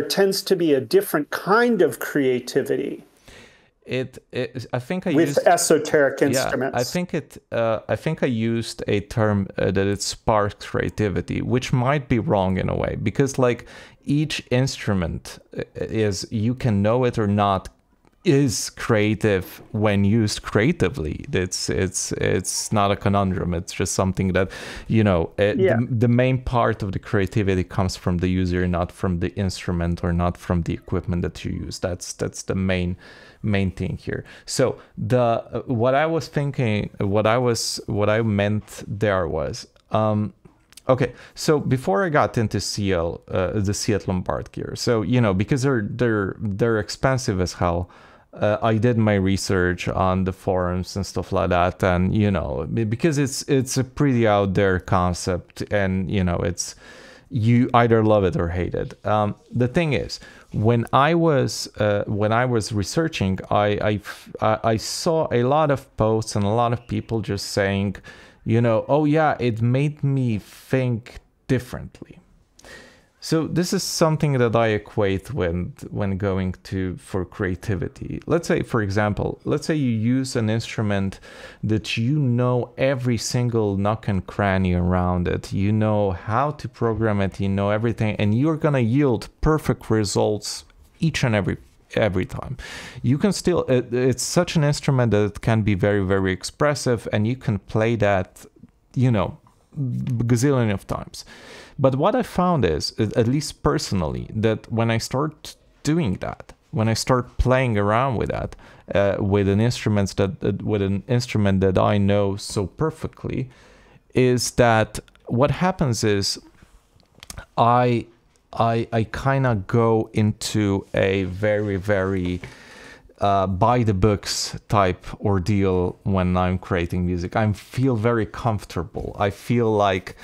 tends to be a different kind of creativity. I think I with used esoteric instruments. Yeah, I think I used a term that it sparks creativity, which might be wrong in a way, because like each instrument is, you can know it or not, is creative when used creatively. It's not a conundrum. It's just something that the main part of the creativity comes from the user, not from the instrument or not from the equipment that you use. That's the main thing here. So what I was thinking, what I meant there was, okay, so before I got into the Seat Lombard gear, so because they're expensive as hell, I did my research on the forums and stuff like that, and because it's a pretty out there concept, and you either love it or hate it. The thing is, when I was researching, I saw a lot of posts and a lot of people just saying, you know, oh yeah, it made me think differently. So this is something that I equate when going for creativity. Let's say, for example, let's say you use an instrument that you know every single nook and cranny around it. You know how to program it, you know everything, and you're gonna yield perfect results each and every time. You can still, it's such an instrument that it can be very, very expressive, and you can play that, you know, gazillion of times. But what I found is, at least personally, that when I start doing that, when I start playing around with that, with an instrument that I know so perfectly, is that what happens is I kind of go into a very, very by the books type ordeal when I'm creating music. I feel very comfortable. I feel like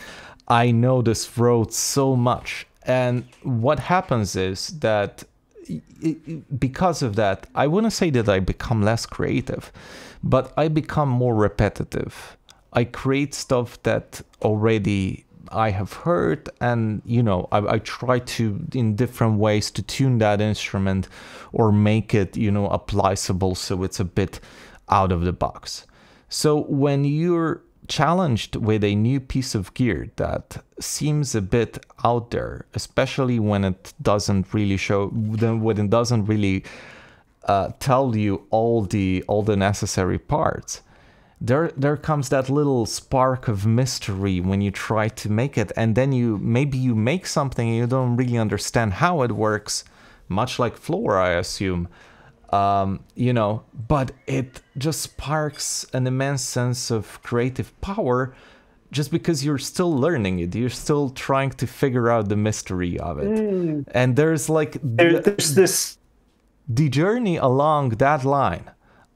I know this road so much. And what happens is that because of that, I wouldn't say that I become less creative, but I become more repetitive. I create stuff that already I have heard, and you know, I try to in different ways to tune that instrument or make it, you know, applicable so it's a bit out of the box. So when you're challenged with a new piece of gear that seems a bit out there, especially when it doesn't really when it doesn't really tell you all the necessary parts, there comes that little spark of mystery when you try to make it, and then maybe you make something and you don't really understand how it works, much like flora, I assume. You know, but it just sparks an immense sense of creative power just because you're still learning it. You're still trying to figure out the mystery of it. And there's like there's this the journey along that line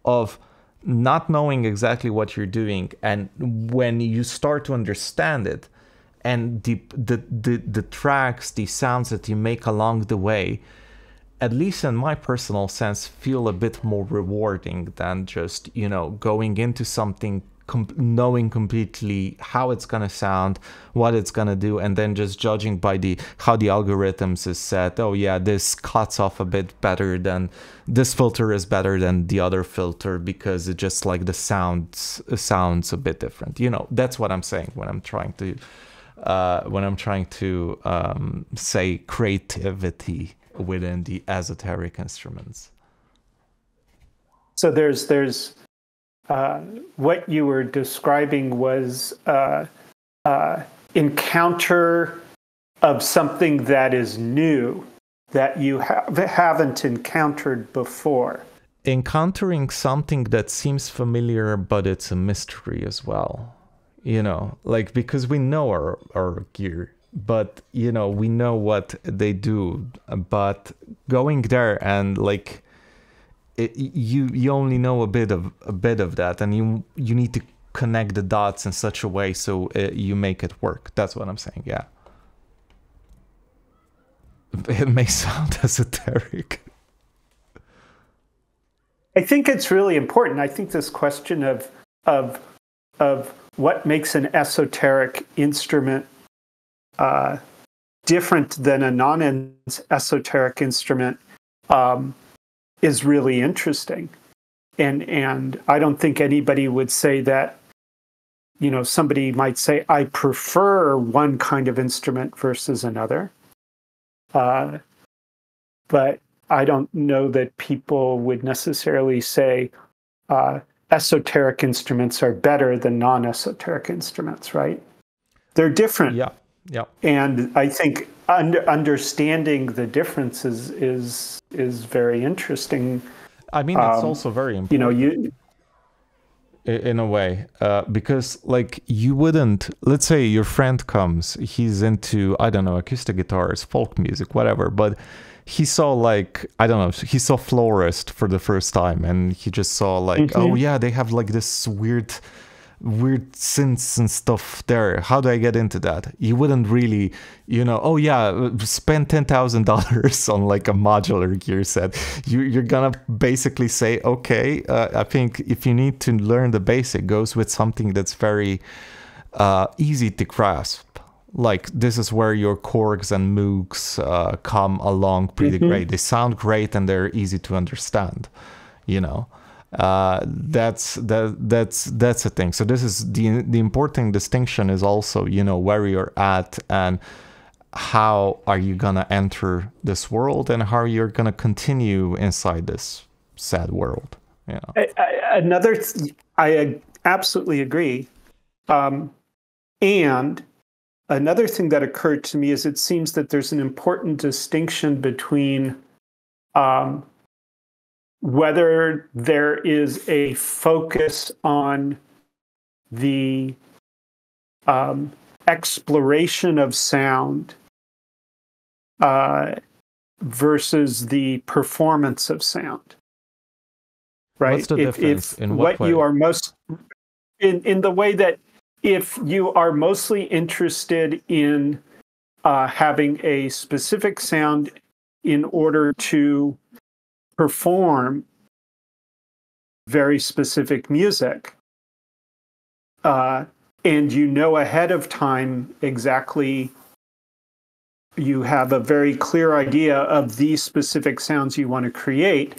of not knowing exactly what you're doing, and when you start to understand it, and the tracks, the sounds that you make along the way, at least in my personal sense, feel a bit more rewarding than just, you know, going into something knowing completely how it's gonna sound, what it's gonna do, and then just judging by how the algorithms is set. Oh yeah, this cuts off a bit better than this filter is better than the other filter because it just like the sounds a bit different. You know, that's what I'm saying when I'm trying to say creativity within the esoteric instruments. So there's what you were describing was encounter of something that is new that you haven't encountered before. Encountering something that seems familiar, but it's a mystery as well. You know, like, because we know our gear, but you know, we know what they do, but going there and like you only know a bit of that, and you need to connect the dots in such a way so you make it work. That's what I'm saying. Yeah, it may sound esoteric. I think it's really important. I think this question of what makes an esoteric instrument different than a non-esoteric instrument is really interesting. And I don't think anybody would say that, you know, somebody might say, I prefer one kind of instrument versus another. But I don't know that people would necessarily say esoteric instruments are better than non-esoteric instruments, right? They're different. Yeah. Yeah. And I think understanding the differences is very interesting. I mean, it's also very important. You know, in a way, because like you wouldn't, let's say your friend comes, he's into, I don't know, acoustic guitars, folk music, whatever, but he saw like, I don't know, he saw Florist for the first time, and he just saw like, oh yeah, they have like this weird weird synths and stuff there. How do I get into that? You wouldn't really, oh yeah, spend $10,000 on like a modular gear set. You're gonna basically say, okay, I think if you need to learn the basic, goes with something that's very easy to grasp. Like, this is where your Korgs and Moogs come along pretty great. They sound great and they're easy to understand. That's a thing. So this is the important distinction is also, where you're at and how are you gonna enter this world and how you're gonna continue inside this sad world. I absolutely agree. And another thing that occurred to me is it seems that there's an important distinction between whether there is a focus on the exploration of sound versus the performance of sound. Right? What's the difference? In what way? You are most in the way that if you are mostly interested in having a specific sound in order to perform very specific music, and ahead of time exactly, you have a very clear idea of these specific sounds you want to create,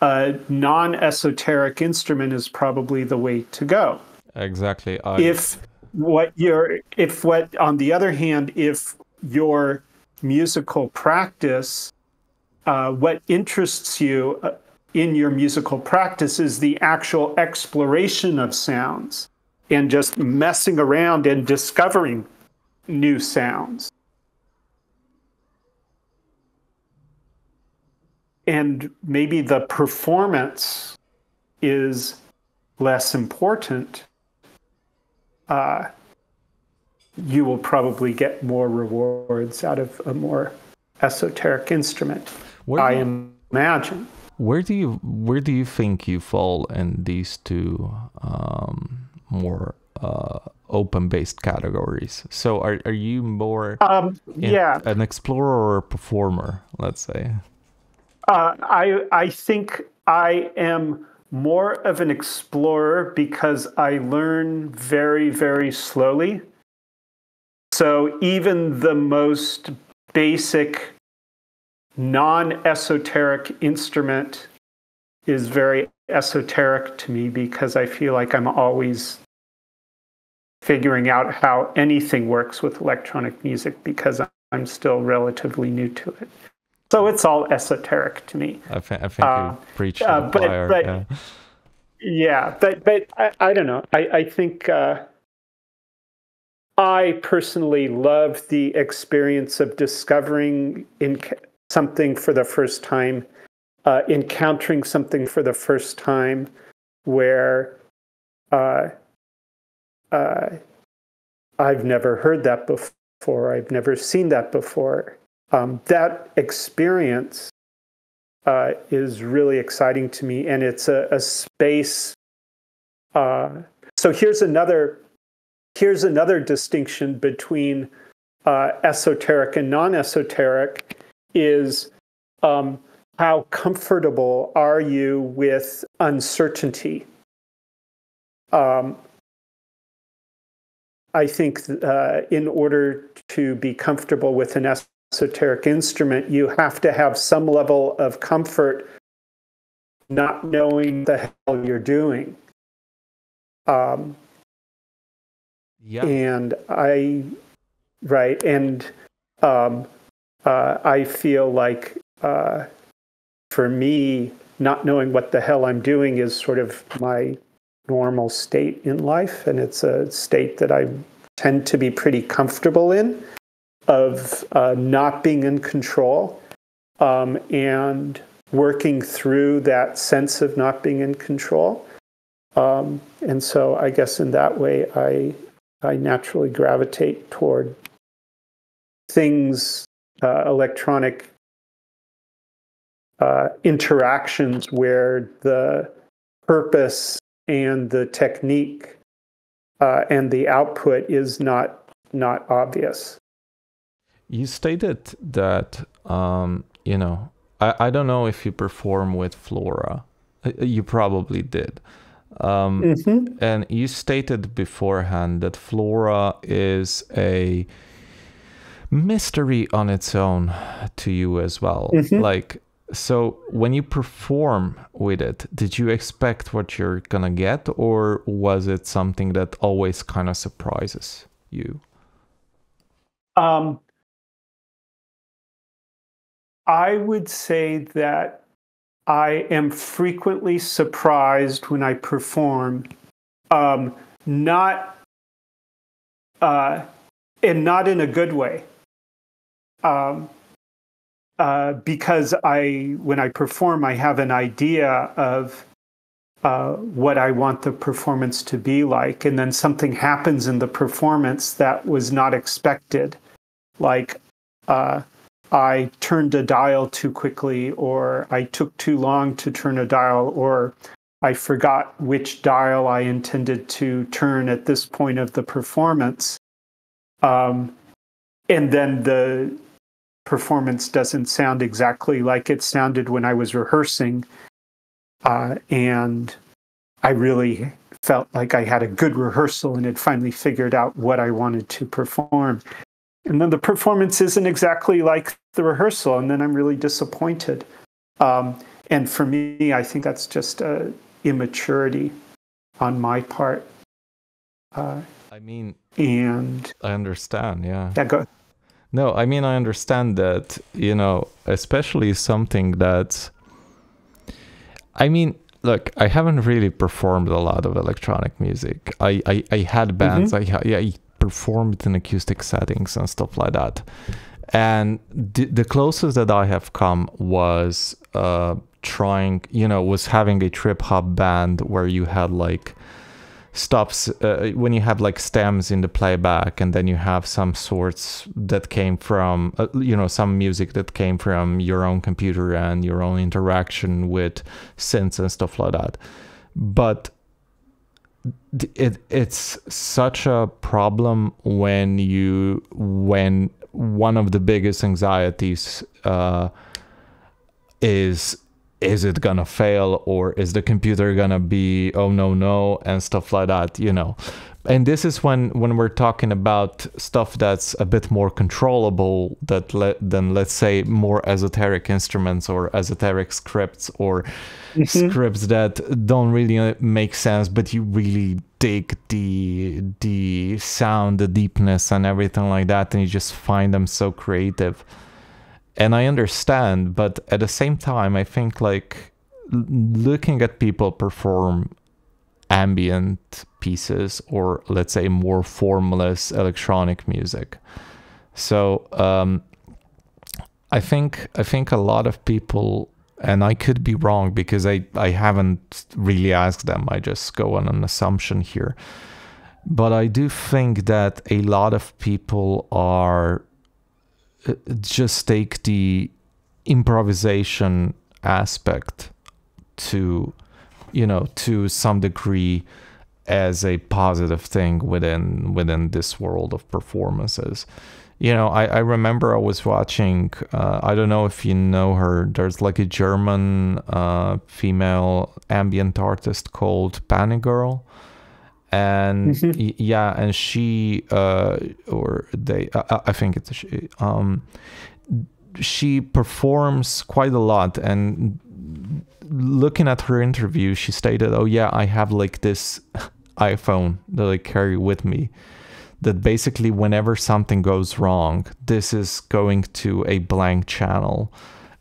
a non-esoteric instrument is probably the way to go. Exactly. If on the other hand, if your musical practice, what interests you in your musical practice is the actual exploration of sounds and just messing around and discovering new sounds. And maybe the performance is less important, you will probably get more rewards out of a more esoteric instrument, I imagine. Where do you think you fall in these two more open-based categories? So are you more an explorer or a performer, let's say? I think I am more of an explorer because I learn very, very slowly. So even the most basic non-esoteric instrument is very esoteric to me because I feel like I'm always figuring out how anything works with electronic music because I'm still relatively new to it. So it's all esoteric to me. I think you preach the choir. But I don't know. I think I personally love the experience of discovering something for the first time, encountering something for the first time, where I've never heard that before. I've never seen that before. That experience is really exciting to me, and it's a space. So here's another distinction between esoteric and non-esoteric is how comfortable are you with uncertainty? I think in order to be comfortable with an esoteric instrument, you have to have some level of comfort not knowing the hell you're doing. And I feel like for me, not knowing what the hell I'm doing is sort of my normal state in life, and it's a state that I tend to be pretty comfortable in, of not being in control and working through that sense of not being in control. And so I guess in that way, I naturally gravitate toward things, electronic interactions where the purpose and the technique and the output is not obvious. You stated that, I don't know if you perform with Flora. You probably did. And you stated beforehand that Flora is a mystery on its own to you as well. Like, so when you perform with it, did you expect what you're gonna get, or was it something that always kind of surprises you? I would say that I am frequently surprised when I perform, not and not in a good way, because when I perform, I have an idea of what I want the performance to be like, and then something happens in the performance that was not expected, like I turned a dial too quickly, or I took too long to turn a dial, or I forgot which dial I intended to turn at this point of the performance. And then the performance doesn't sound exactly like it sounded when I was rehearsing. And I really felt like I had a good rehearsal and had finally figured out what I wanted to perform. And then the performance isn't exactly like the rehearsal, and then I'm really disappointed. And for me, I think that's just immaturity on my part. And I understand, yeah. Yeah, go. No, I mean, I understand that, especially something that's, look, I haven't really performed a lot of electronic music. I had bands, I performed in acoustic settings and stuff like that. And the closest that I have come was was having a trip hop band where you had like stops, when you have like stems in the playback, and then you have some sorts that came from, some music that came from your own computer and your own interaction with synths and stuff like that. But it's such a problem when one of the biggest anxieties is it gonna fail, or is the computer gonna be oh no and stuff like that, And this is when we're talking about stuff that's a bit more controllable than let's say more esoteric instruments or esoteric scripts, or scripts that don't really make sense, but you really dig the sound, the deepness and everything like that, and you just find them so creative. And I understand, but at the same time, I think like looking at people perform ambient pieces, or let's say more formless electronic music. So I think a lot of people, and I could be wrong because I haven't really asked them, I just go on an assumption here, but I do think that a lot of people are just take the improvisation aspect to some degree as a positive thing within this world of performances. I remember I was watching, I don't know if you know her, there's like a German female ambient artist called Panic Girl. And and she or they, I think it's she performs quite a lot. And looking at her interview, she stated, oh yeah, I have like this iPhone that I carry with me, that basically whenever something goes wrong, this is going to a blank channel,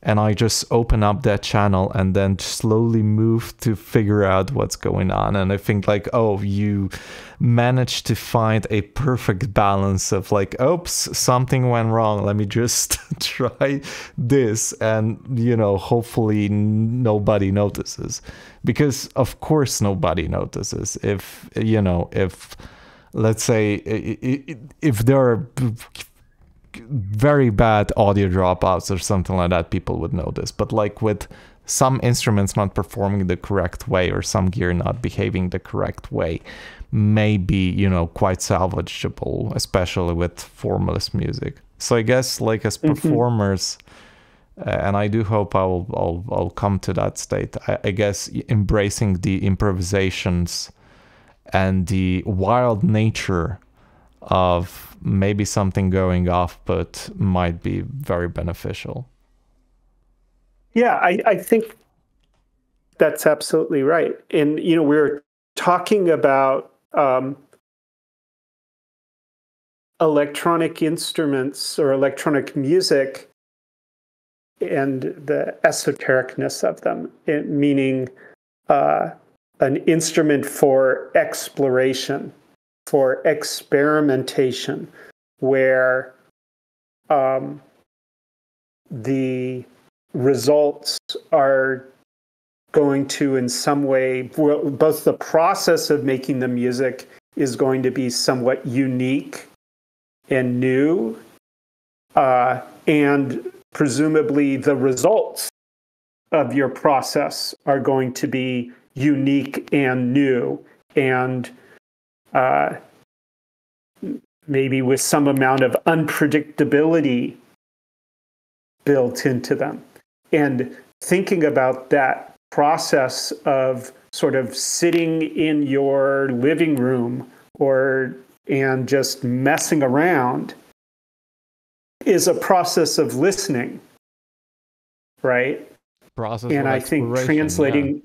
and I just open up that channel and then slowly move to figure out what's going on. And I think like, oh, you managed to find a perfect balance of like, oops, something went wrong, let me just try this, and hopefully nobody notices, because of course nobody notices. If let's say if there are very bad audio dropouts or something like that, people would notice. But like with some instruments not performing the correct way, or some gear not behaving the correct way, may be, you know, quite salvageable, especially with formalist music. So I guess, like, as performers, and I do hope I'll come to that state. I guess embracing the improvisations and the wild nature of maybe something going off, but might be very beneficial. Yeah, I think that's absolutely right. And, you know, we're talking about electronic instruments or electronic music and the esotericness of them, meaning an instrument for exploration, for experimentation, where the results are going to, in some way, both the process of making the music is going to be somewhat unique and new, and presumably the results of your process are going to be unique and new, and maybe with some amount of unpredictability built into them. And thinking about that process of sort of sitting in your living room and just messing around is a process of listening, right? Process and of I think exploration, translating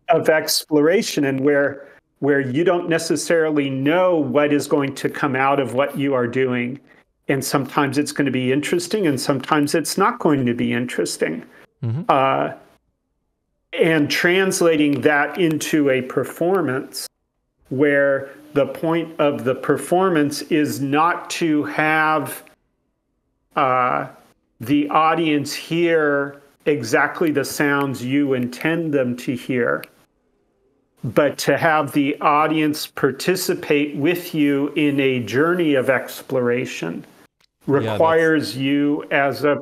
of exploration, and where you don't necessarily know what is going to come out of what you are doing. And sometimes it's going to be interesting, and sometimes it's not going to be interesting. And translating that into a performance where the point of the performance is not to have the audience hear exactly the sounds you intend them to hear, but to have the audience participate with you in a journey of exploration requires you as a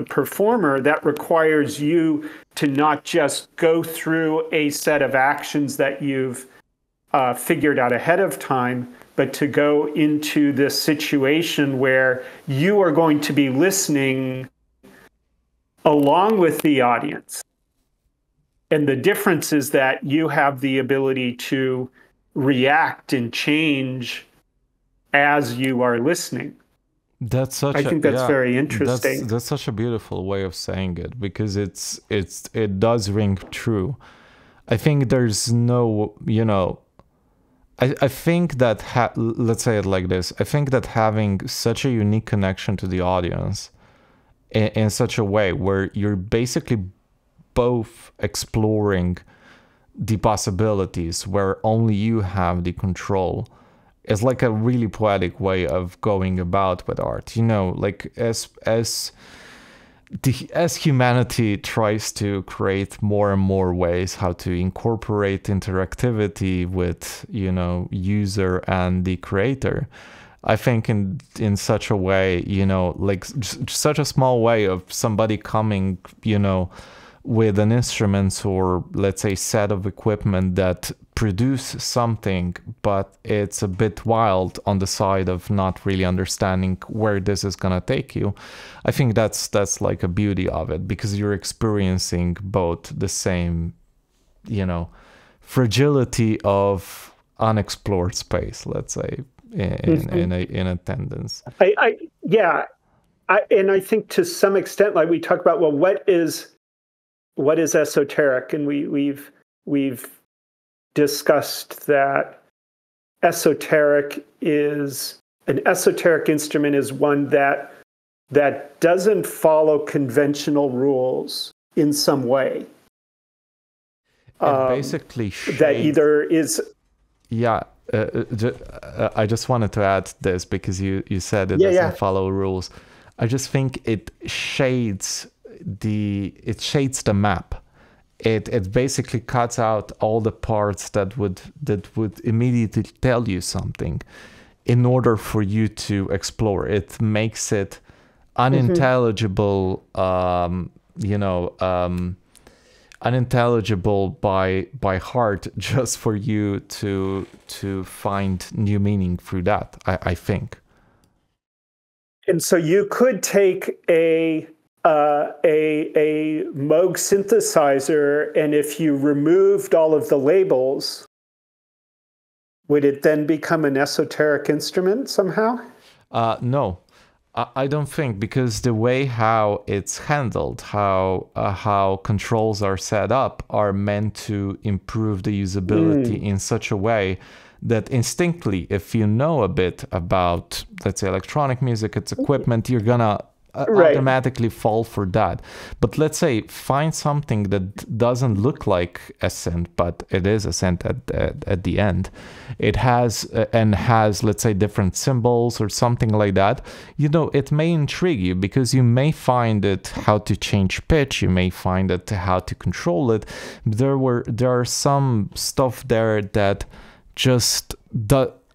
performer, that requires you to not just go through a set of actions that you've figured out ahead of time, but to go into this situation where you are going to be listening along with the audience. And the difference is that you have the ability to react and change as you are listening. I think that's very interesting. That's such a beautiful way of saying it, because it does ring true. I think there's no, you know, I think that let's say it like this. I think that having such a unique connection to the audience in such a way where you're basically both exploring the possibilities where only you have the control is like a really poetic way of going about with art. You know, like as humanity tries to create more and more ways how to incorporate interactivity with, you know, user and the creator, I think in such a way, you know, like such a small way of somebody coming, you know, with an instrument or, let's say, set of equipment that produce something, but it's a bit wild on the side of not really understanding where this is gonna take you. I think that's like a beauty of it, because you're experiencing both the same, you know, fragility of unexplored space, let's say, in attendance. And I think to some extent, like we talk about, well, what is esoteric, and we've discussed that esoteric instrument is one that doesn't follow conventional rules in some way. Basically that either is I just wanted to add this because you said it doesn't follow rules. I just think it shades the map. It basically cuts out all the parts that would immediately tell you something in order for you to explore. It makes it unintelligible, unintelligible by heart just for you to find new meaning through that, I think. And so you could take a Moog synthesizer, and if you removed all of the labels, would it then become an esoteric instrument somehow? No, I don't think, because the way how it's handled, how controls are set up, are meant to improve the usability in such a way that instinctively, if you know a bit about, let's say, electronic music, its equipment, you're gonna automatically fall for that. But let's say find something that doesn't look like a synth, but it is a synth at the end. It has let's say different symbols or something like that. It may intrigue you, because you may find it how to change pitch, you may find it how to control it. There are some stuff there that just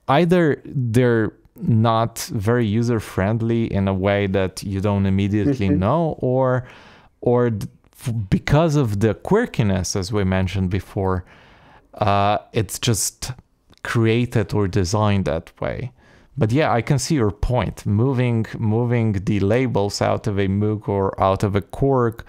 either they're not very user friendly in a way that you don't immediately know, or because of the quirkiness, as we mentioned before, it's just created or designed that way. But yeah, I can see your point. Moving the labels out of a Moog or out of a Korg,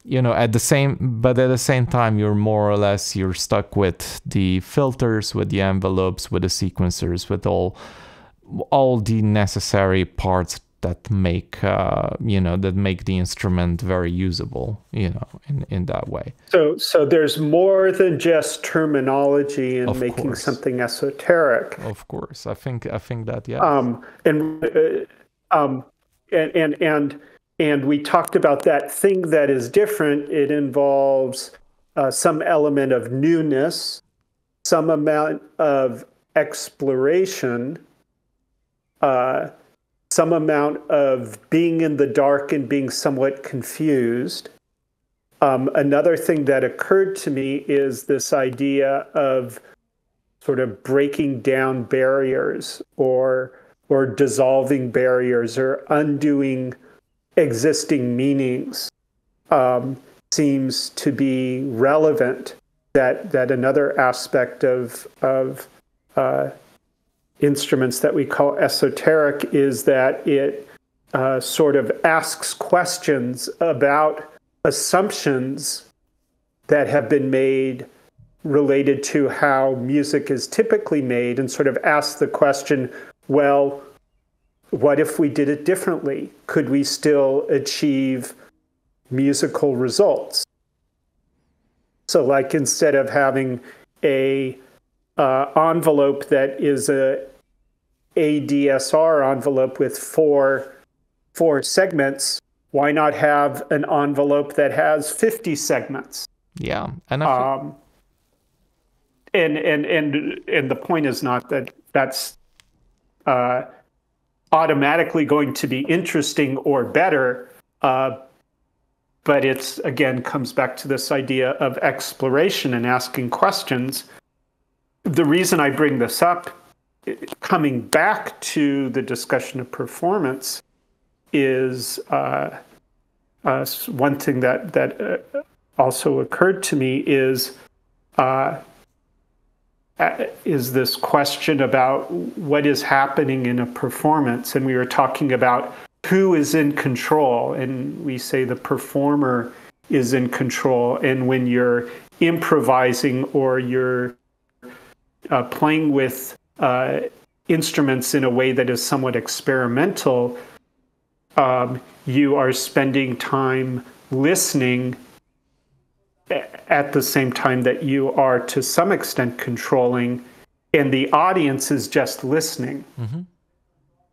at the same time, you're stuck with the filters, with the envelopes, with the sequencers, with all the necessary parts that make the instrument very usable, in that way. So there's more than just terminology and making something esoteric. Of course, I think that, yeah. And we talked about that thing that is different. It involves some element of newness, some amount of exploration, some amount of being in the dark and being somewhat confused. Another thing that occurred to me is this idea of sort of breaking down barriers, or dissolving barriers, or undoing existing meanings, seems to be relevant. That another aspect of instruments that we call esoteric is that it sort of asks questions about assumptions that have been made related to how music is typically made, and sort of asks the question, well, what if we did it differently? Could we still achieve musical results? So, like, instead of having a envelope that is a ADSR envelope with four segments, why not have an envelope that has 50 segments? Yeah, and the point is not that that's automatically going to be interesting or better, but it's, again, comes back to this idea of exploration and asking questions. The reason I bring this up, coming back to the discussion of performance, is one thing that also occurred to me is this question about what is happening in a performance. And we were talking about who is in control, and we say the performer is in control. And when you're improvising, or you're playing with instruments in a way that is somewhat experimental, you are spending time listening at the same time that you are, to some extent, controlling, and the audience is just listening.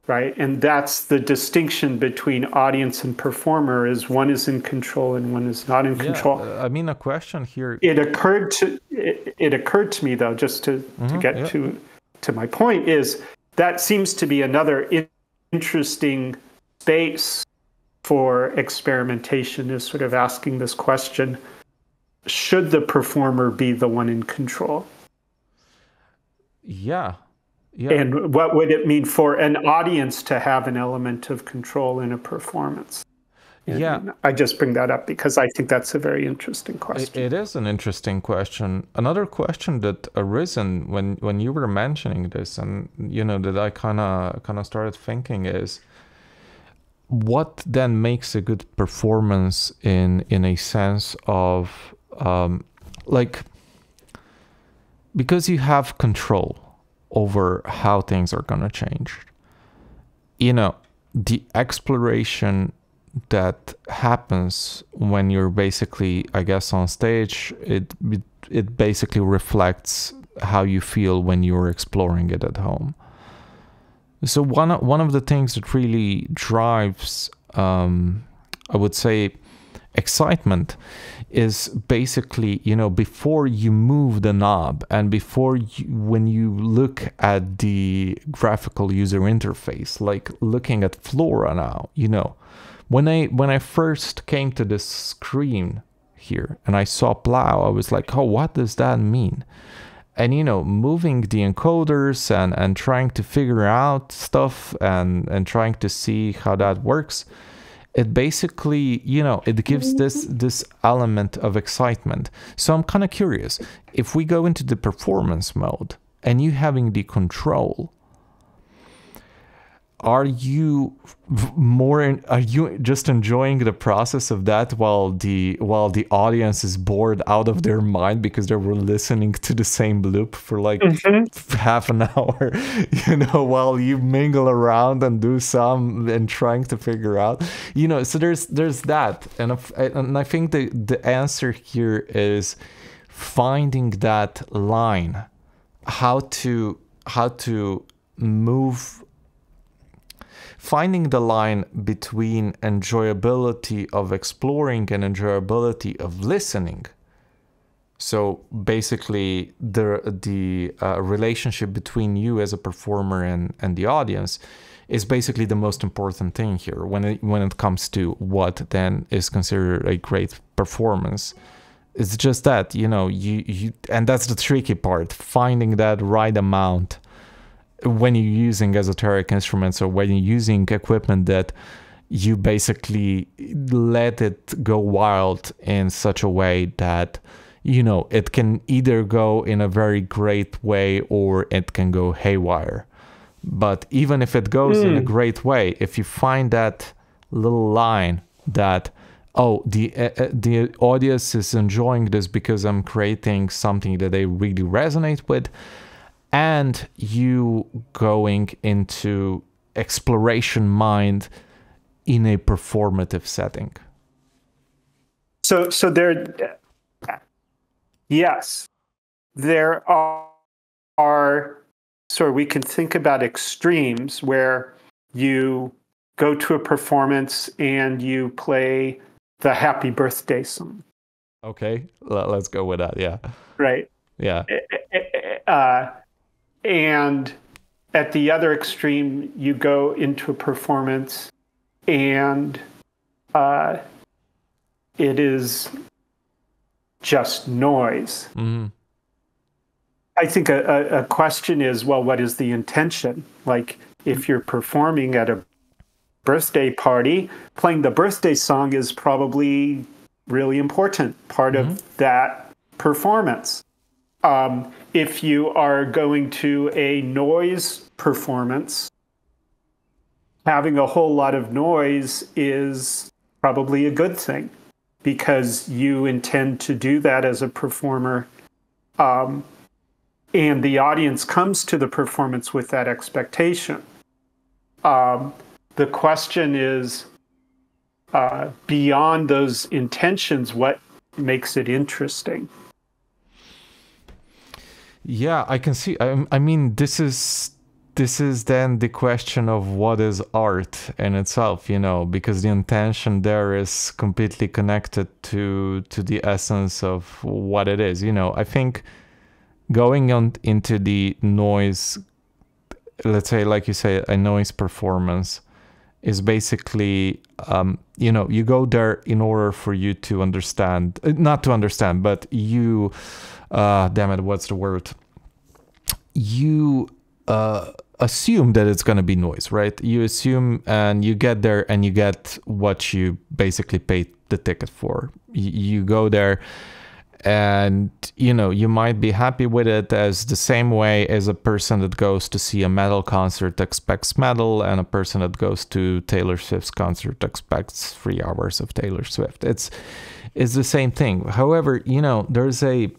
Right? And that's the distinction between audience and performer, is one is in control and one is not in control. I mean, a question here. It occurred to me, though, just to get to my point, is that seems to be another interesting space for experimentation, is sort of asking this question: should the performer be the one in control? Yeah. And what would it mean for an audience to have an element of control in a performance? Yeah. And I just bring that up because I think that's a very interesting question. It is an interesting question. Another question that arisen when you were mentioning this, and that I kind of started thinking is, what then makes a good performance in a sense of like, because you have control over how things are going to change. The exploration that happens when you're basically, I guess, on stage, it basically reflects how you feel when you're exploring it at home. So one of the things that really drives, I would say, excitement is basically, before you move the knob and when you look at the graphical user interface, like looking at Flora now, when I first came to this screen here and I saw plow, I was like, oh, what does that mean? And moving the encoders and trying to figure out stuff and trying to see how that works, it basically, it gives this element of excitement. So I'm kind of curious, if we go into the performance mode and you having the control, are you just enjoying the process of that while the audience is bored out of their mind because they were listening to the same loop for like half an hour, while you mingle around and do some and trying to figure out, so there's that. And I think the answer here is finding that line, how to move, finding the line between enjoyability of exploring and enjoyability of listening. So basically, the relationship between you as a performer and the audience is basically the most important thing here when it comes to what then is considered a great performance. It's just that, you and that's the tricky part, finding that right amount when you're using esoteric instruments or when you're using equipment that you basically let it go wild in such a way that, it can either go in a very great way or it can go haywire. But even if it goes in a great way, if you find that little line that, oh, the audience is enjoying this because I'm creating something that they really resonate with, and you going into exploration mind in a performative setting. So there, yes, there are, so we can think about extremes where you go to a performance and you play the happy birthday song. Okay, let's go with that, yeah. Right. Yeah. And at the other extreme, you go into a performance and it is just noise. Mm-hmm. I think a question is, well, what is the intention? Like, if you're performing at a birthday party, playing the birthday song is probably really important part of that performance. If you are going to a noise performance, having a whole lot of noise is probably a good thing because you intend to do that as a performer. And the audience comes to the performance with that expectation. The question is, beyond those intentions, what makes it interesting? Yeah, I can see. I mean, this is then the question of what is art in itself, because the intention there is completely connected to the essence of what it is. I think going on into the noise, let's say, like you say, a noise performance is basically, you go there in order for you to understand, not to understand, but you, damn it, what's the word? You assume that it's going to be noise, right? You assume, and you get there and you get what you basically paid the ticket for. You go there, and you might be happy with it, as the same way as a person that goes to see a metal concert expects metal, and a person that goes to Taylor Swift's concert expects 3 hours of Taylor Swift. It's the same thing. However, there's a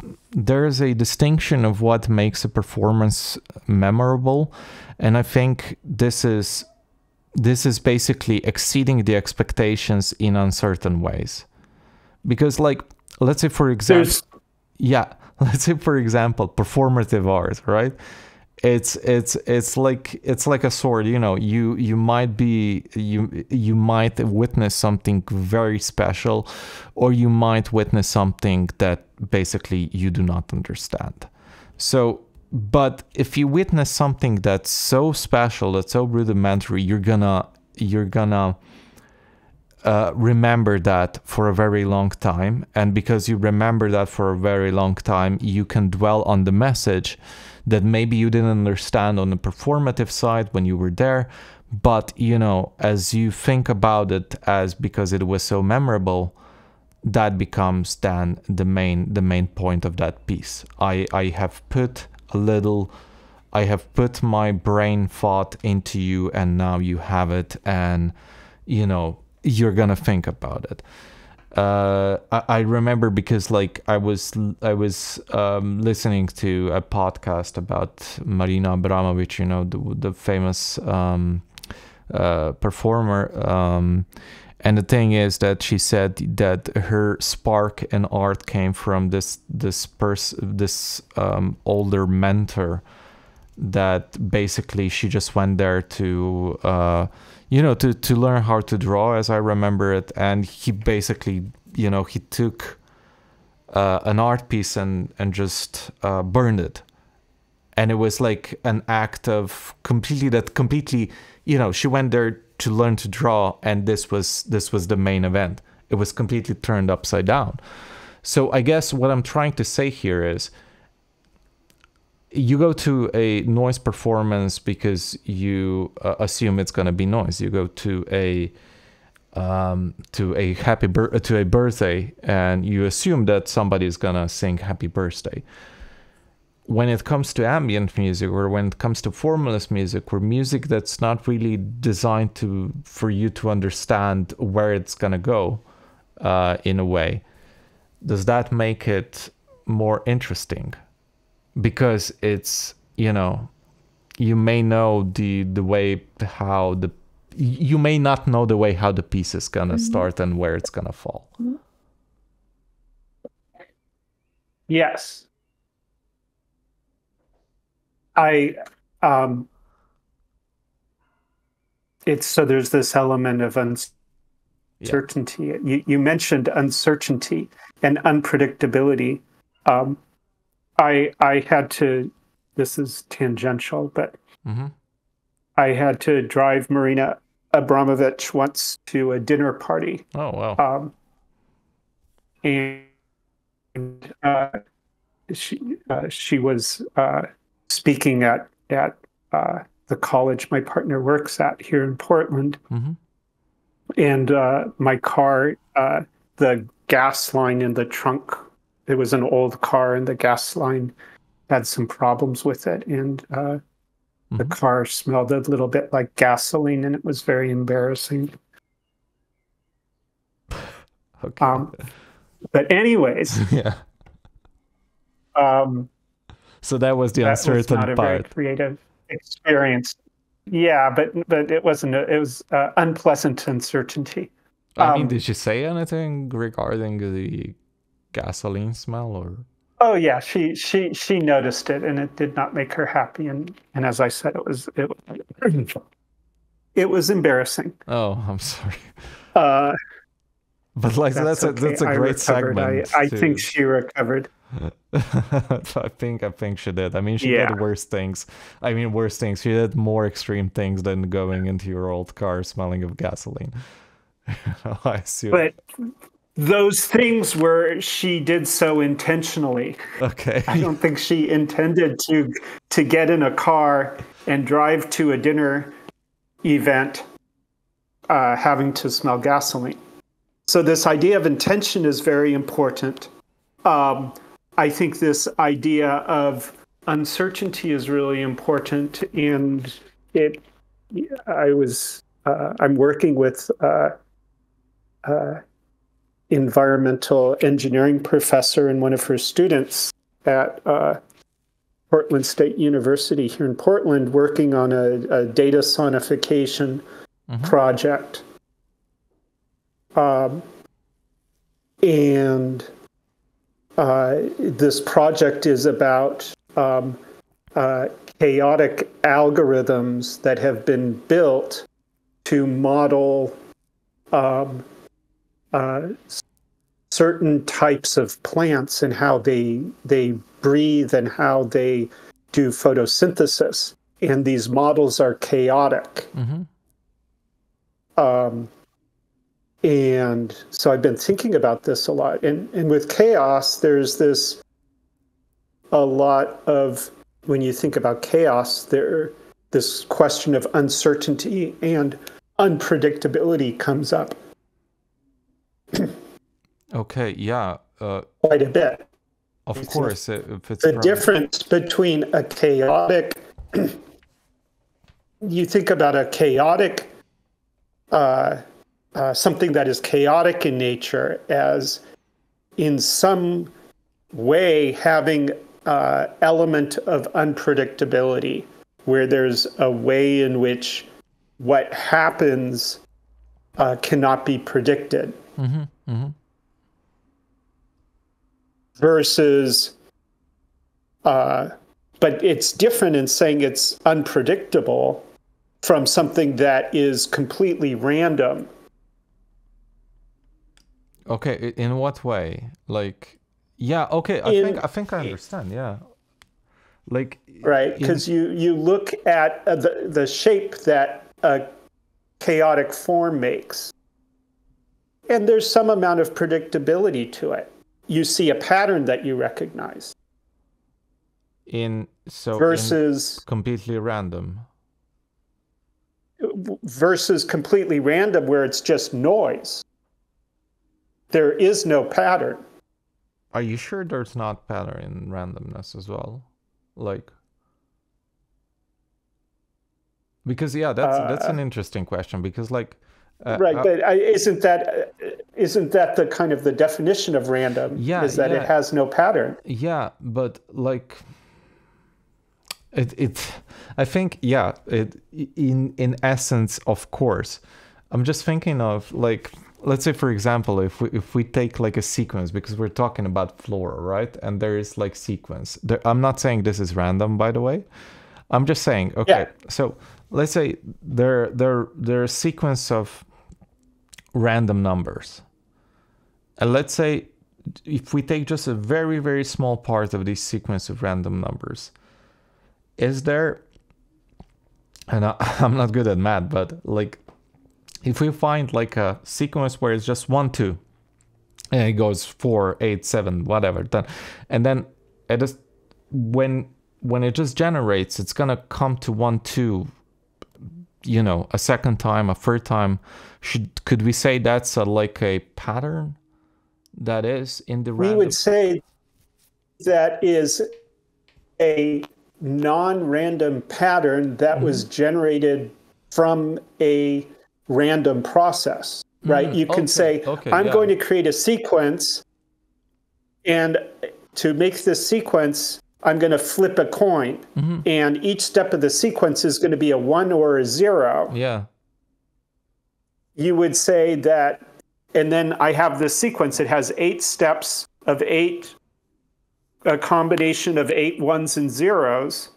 distinction of what makes a performance memorable, and I think this is basically exceeding the expectations in uncertain ways. Because, like, let's say for example, performative art, right? It's like a sword. You might witness something very special, or you might witness something that basically you do not understand. So, but if you witness something that's so special, that's so rudimentary, you're gonna remember that for a very long time. And because you remember that for a very long time, you can dwell on the message that maybe you didn't understand on the performative side when you were there, but as you think about it, as because it was so memorable, that becomes then the main point of that piece. I have put my brain thought into you, and now you have it, and you're gonna think about it. I remember, because like I was listening to a podcast about Marina Abramović, the famous performer, and the thing is that she said that her spark in art came from this older mentor, that basically she just went there to to learn how to draw, as I remember it. And he basically, he took an art piece and just burned it. And it was like an act of completely, she went there to learn to draw, and this was the main event. It was completely turned upside down. So I guess what I'm trying to say here is, you go to a noise performance because you assume it's going to be noise. You go to a birthday, and you assume that somebody is going to sing happy birthday. When it comes to ambient music, or when it comes to formless music, or music that's not really designed for you to understand where it's going to go, in a way, does that make it more interesting? Because it's, you may know the way how you may not know the way how the piece is gonna start and where it's gonna fall. Yes. So there's this element of uncertainty. Yeah. You mentioned uncertainty and unpredictability. I had to, this is tangential, but I had to drive Marina Abramović once to a dinner party. Oh, wow. And she was speaking at the college my partner works at here in Portland. And my car, the gas line in the trunk, it was an old car, and the gas line had some problems with it, and the car smelled a little bit like gasoline, and it was very embarrassing. Okay. But anyways, yeah. So that was the uncertain was not a part. very creative experience. Yeah, but it wasn't. It was unpleasant uncertainty. I mean, did she say anything regarding the gasoline smell, or? Oh yeah, she noticed it, and it did not make her happy. And as I said, it was embarrassing. Oh, I'm sorry. But like that's a great segment. I think she recovered. I think she did. I mean, she did worse things. She did more extreme things than going into your old car smelling of gasoline. I assume. those things where she did so intentionally. Okay. I don't think she intended to get in a car and drive to a dinner event having to smell gasoline. So this idea of intention is very important. I think this idea of uncertainty is really important, and I'm working with environmental engineering professor and one of her students at Portland State University here in Portland, working on a data sonification project. And this project is about chaotic algorithms that have been built to model certain types of plants and how they breathe and how they do photosynthesis. And these models are chaotic. And so I've been thinking about this a lot. And with chaos, there's a lot of, when you think about chaos, this question of uncertainty and unpredictability comes up. Okay, yeah. Quite a bit. Of course. If it's the difference between a chaotic, you think about a chaotic, something that is chaotic in nature as in some way having an element of unpredictability, where there's a way in which what happens cannot be predicted. Versus, but it's different in saying it's unpredictable from something that is completely random. Okay, in what way? Like, yeah, okay, I think I understand, yeah. Like, right, because you look at the shape that a chaotic form makes, and there's some amount of predictability to it. You see a pattern that you recognize. Versus completely random. Versus completely random, where it's just noise. There is no pattern. Are you sure there's not pattern in randomness as well? Like, because yeah, that's an interesting question, because like right, but isn't that the kind of the definition of random? Yeah, is that it has no pattern? Yeah, but like it I think, yeah, in essence, of course. I'm just thinking of, like, let's say, for example, if we take like a sequence, because we're talking about flora, right? And there is like sequence. I'm not saying this is random, by the way. I'm just saying, okay, so let's say there are a sequence of random numbers. And let's say if we take just a very, very small part of this sequence of random numbers, is there, and I'm not good at math, but like, if we find like a sequence where it's just 1, 2, and it goes 4, 8, 7, whatever, then, and then it is, when it just generates, it's gonna come to 1, 2, you know, a second time, a third time. Could we say that's like a pattern that is in the random? We would say that is a non-random pattern that was generated from a random process, right? You can say, I'm going to create a sequence, and to make this sequence, I'm going to flip a coin, and each step of the sequence is going to be a 1 or a 0. Yeah. You would say that, and then I have this sequence. It has 8 steps of 8, a combination of 8 1s and 0s,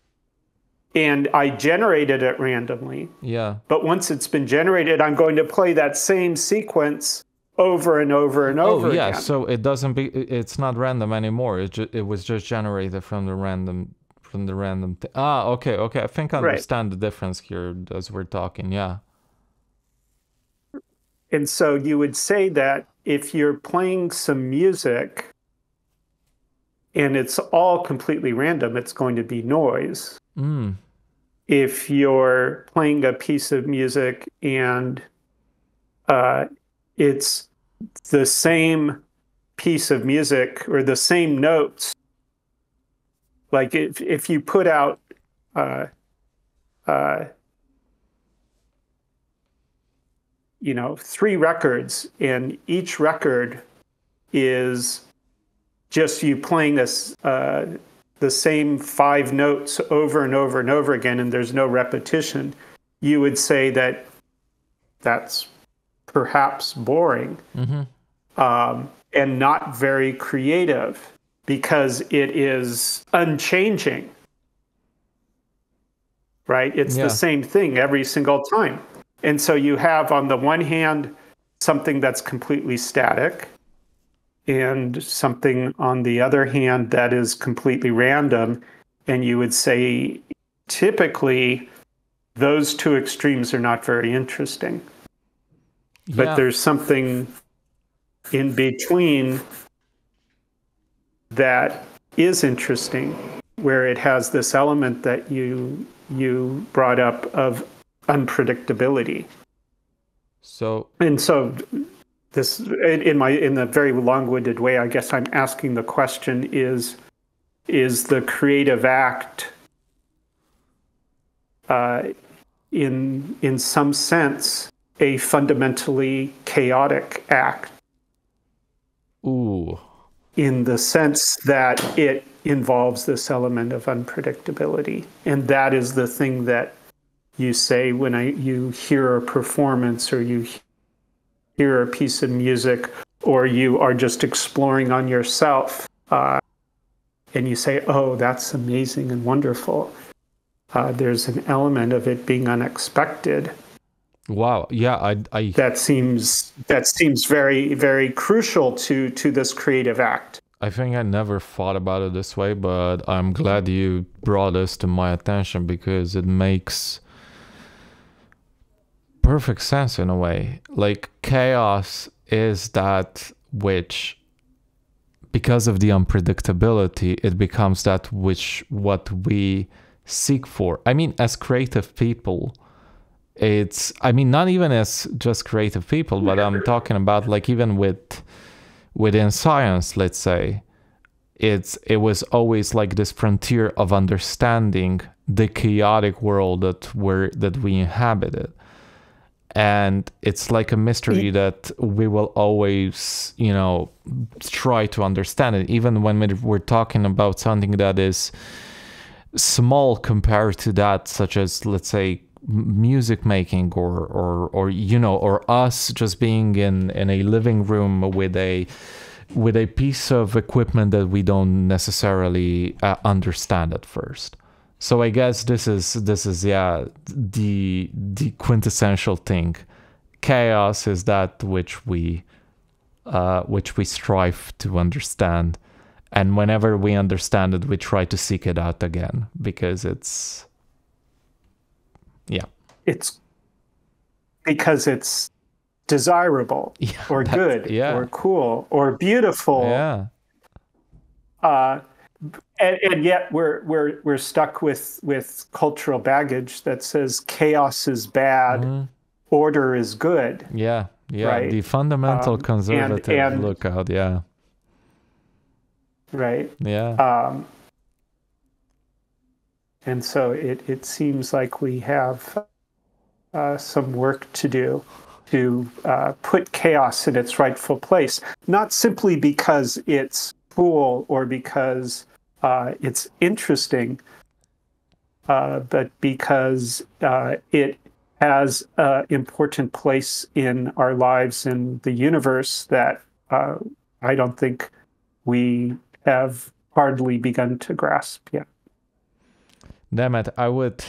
and I generated it randomly. Yeah. But once it's been generated, I'm going to play that same sequence over and over and over again. So it's not random anymore. It was just generated from the random okay. I think I understand the difference here as we're talking. Yeah. And so you would say that if you're playing some music and it's all completely random, it's going to be noise. If you're playing a piece of music and it's the same piece of music or the same notes, like if you put out you know, 3 records, and each record is just you playing this the same 5 notes over and over and over again, and there's no repetition, you would say that that's perhaps boring, and not very creative, because it is unchanging, right? It's the same thing every single time. And so you have, on the one hand, something that's completely static, and something on the other hand that is completely random. And you would say, typically, those 2 extremes are not very interesting. But there's something in between that is interesting, where it has this element that you brought up of unpredictability. So this, in the very long-winded way, I guess I'm asking the question: is the creative act in some sense a fundamentally chaotic act? Ooh. In the sense that it involves this element of unpredictability. And that is the thing that you say when you hear a performance, or you hear a piece of music, or you are just exploring on yourself, and you say, oh, that's amazing and wonderful. There's an element of it being unexpected. Wow. Yeah, I that seems very, very crucial to this creative act. I think I never thought about it this way, but I'm glad you brought this to my attention, because it makes perfect sense in a way. Like, chaos is that which, because of the unpredictability, it becomes that which what we seek for. I mean, as creative people, it's, I mean, not even as just creative people, but I'm talking about, like, even within science, let's say, it was always like this frontier of understanding the chaotic world that we inhabited. And it's like a mystery that we will always, you know, try to understand it, even when we're talking about something that is small compared to that, such as, let's say, music making, or you know, or us just being in a living room with a piece of equipment that we don't necessarily understand at first. So I guess this is the quintessential thing. Chaos is that which we strive to understand, and whenever we understand it, we try to seek it out again, because it's because it's desirable, or good, or cool, or beautiful. And yet we're stuck with cultural baggage that says chaos is bad, order is good. Right? The fundamental conservative lookout. Right. And so it seems like we have some work to do to put chaos in its rightful place, not simply because it's cool or because it's interesting, but because it has an important place in our lives in the universe that I don't think we have hardly begun to grasp yet. Damn it, I would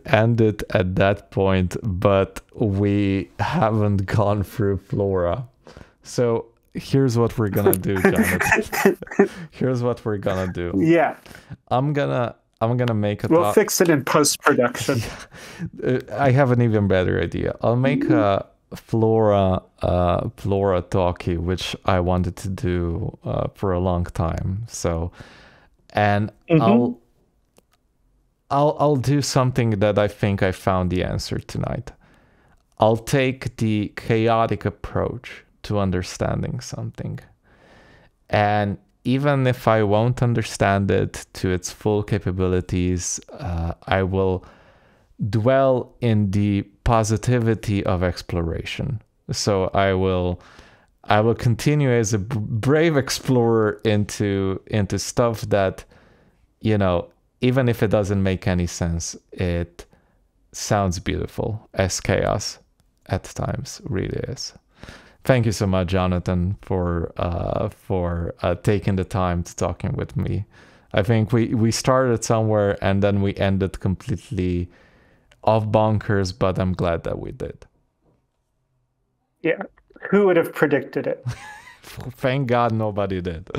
end it at that point, but we haven't gone through flora. So here's what we're gonna do, Jonathan. Here's what we're gonna do. Yeah. I'm gonna make a We'll fix it in post-production. I have an even better idea. I'll make a flora talkie, which I wanted to do for a long time. So, and Mm-hmm. I'll do something that I think I found the answer tonight. I'll take the chaotic approach to understanding something. And even if I won't understand it to its full capabilities, I will dwell in the positivity of exploration. So I will continue as a brave explorer into stuff that, you know, even if it doesn't make any sense, it sounds beautiful, as chaos at times really is. Thank you so much, Jonathan, for taking the time to talking with me. I think we started somewhere and then we ended completely off bonkers, but I'm glad that we did. Yeah. Who would have predicted it? Thank God nobody did.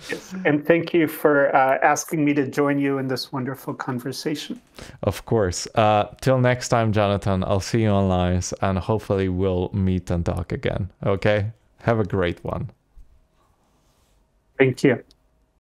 Yes. And thank you for asking me to join you in this wonderful conversation. Of course. Till next time, Jonathan, I'll see you online and hopefully we'll meet and talk again. Okay? Have a great one. Thank you.